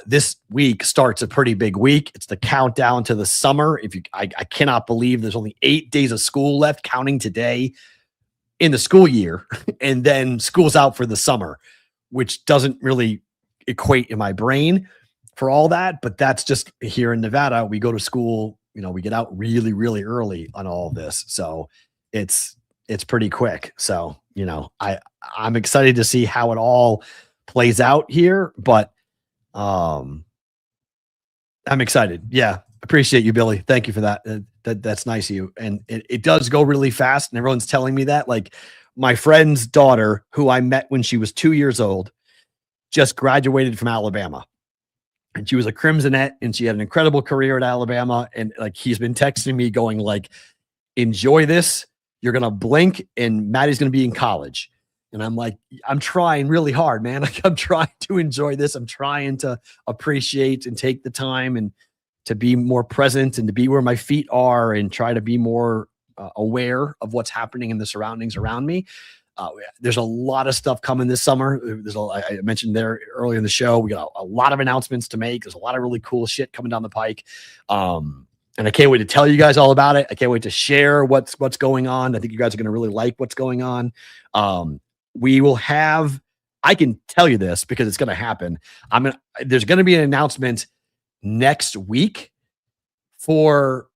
this week starts a pretty big week. It's the countdown to the summer. I cannot believe there's only 8 days of school left, counting today in the school year, and then school's out for the summer, which doesn't really equate in my brain for all that, but that's just here in Nevada. We go to school, we get out really, really early on all of this. So it's pretty quick. So, I'm excited to see how it all plays out here, but I'm excited. Yeah. Appreciate you, Billy. Thank you for that. That's nice of you. And it does go really fast. And everyone's telling me that. Like my friend's daughter, who I met when she was 2 years old, just graduated from Alabama. And she was a Crimsonette, and she had an incredible career at Alabama. And like, he's been texting me going like, enjoy this. You're going to blink and Maddie's going to be in college. And I'm like, I'm trying really hard, man. Like, I'm trying to enjoy this. I'm trying to appreciate and take the time and to be more present and to be where my feet are and try to be more aware of what's happening in the surroundings around me. There's a lot of stuff coming this summer. I mentioned there earlier in the show, we got a lot of announcements to make. There's a lot of really cool shit coming down the pike. And I can't wait to tell you guys all about it. I can't wait to share what's going on. I think you guys are going to really like what's going on. We will have, I can tell you this because it's going to happen. There's going to be an announcement next week for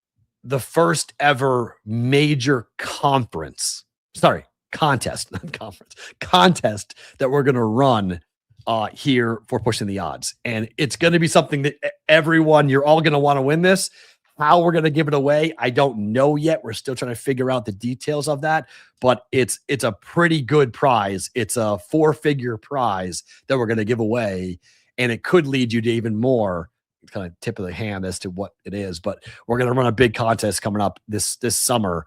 the first ever major contest that we're going to run here for Pushing the Odds. And it's going to be something that you're all going to want to win this. How we're going to give it away, I don't know yet. We're still trying to figure out the details of that, but it's a pretty good prize. It's a 4-figure prize that we're going to give away, and it could lead you to even more. Kind of tip of the hand as to what it is, but we're going to run a big contest coming up this summer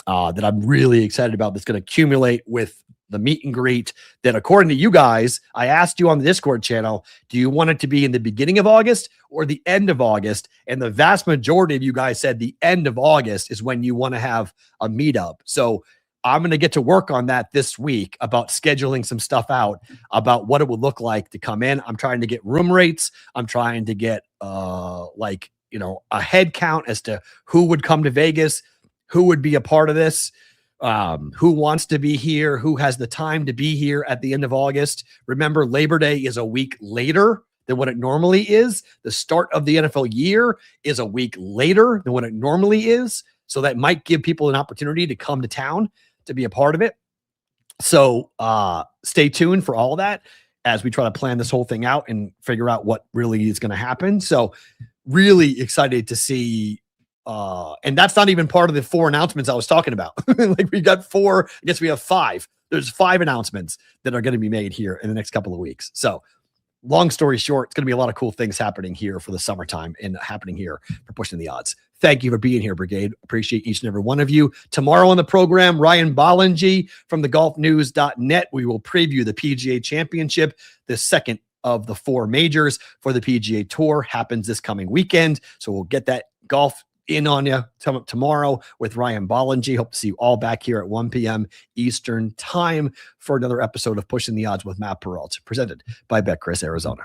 that I'm really excited about. That's going to accumulate with the meet and greet that, according to you guys, I asked you on the Discord channel, do you want it to be in the beginning of August or the end of August? And the vast majority of you guys said the end of August is when you want to have a meetup. So I'm going to get to work on that this week about scheduling some stuff out about what it would look like to come in. I'm trying to get room rates. I'm trying to get a head count as to who would come to Vegas, who would be a part of this, who wants to be here, who has the time to be here at the end of August. Remember, Labor Day is a week later than what it normally is. The start of the NFL year is a week later than what it normally is. So that might give people an opportunity to come to town to be a part of it. So stay tuned for all of that as we try to plan this whole thing out and figure out what really is going to happen. So really excited to see. And that's not even part of the 4 announcements I was talking about. Like we got 4, I guess we have 5. There's 5 announcements that are going to be made here in the next couple of weeks. So long story short, it's going to be a lot of cool things happening here for the summertime and happening here for Pushing the Odds. Thank you for being here, Brigade. Appreciate each and every one of you. Tomorrow on the program, Ryan Bollingy from thegolfnews.net. We will preview the PGA Championship, the second of the 4 majors for the PGA Tour. Happens this coming weekend. So we'll get that golf in on you tomorrow with Ryan Bollingy. Hope to see you all back here at 1 p.m. Eastern time for another episode of Pushing the Odds with Matt Perrault, presented by BetCris Arizona.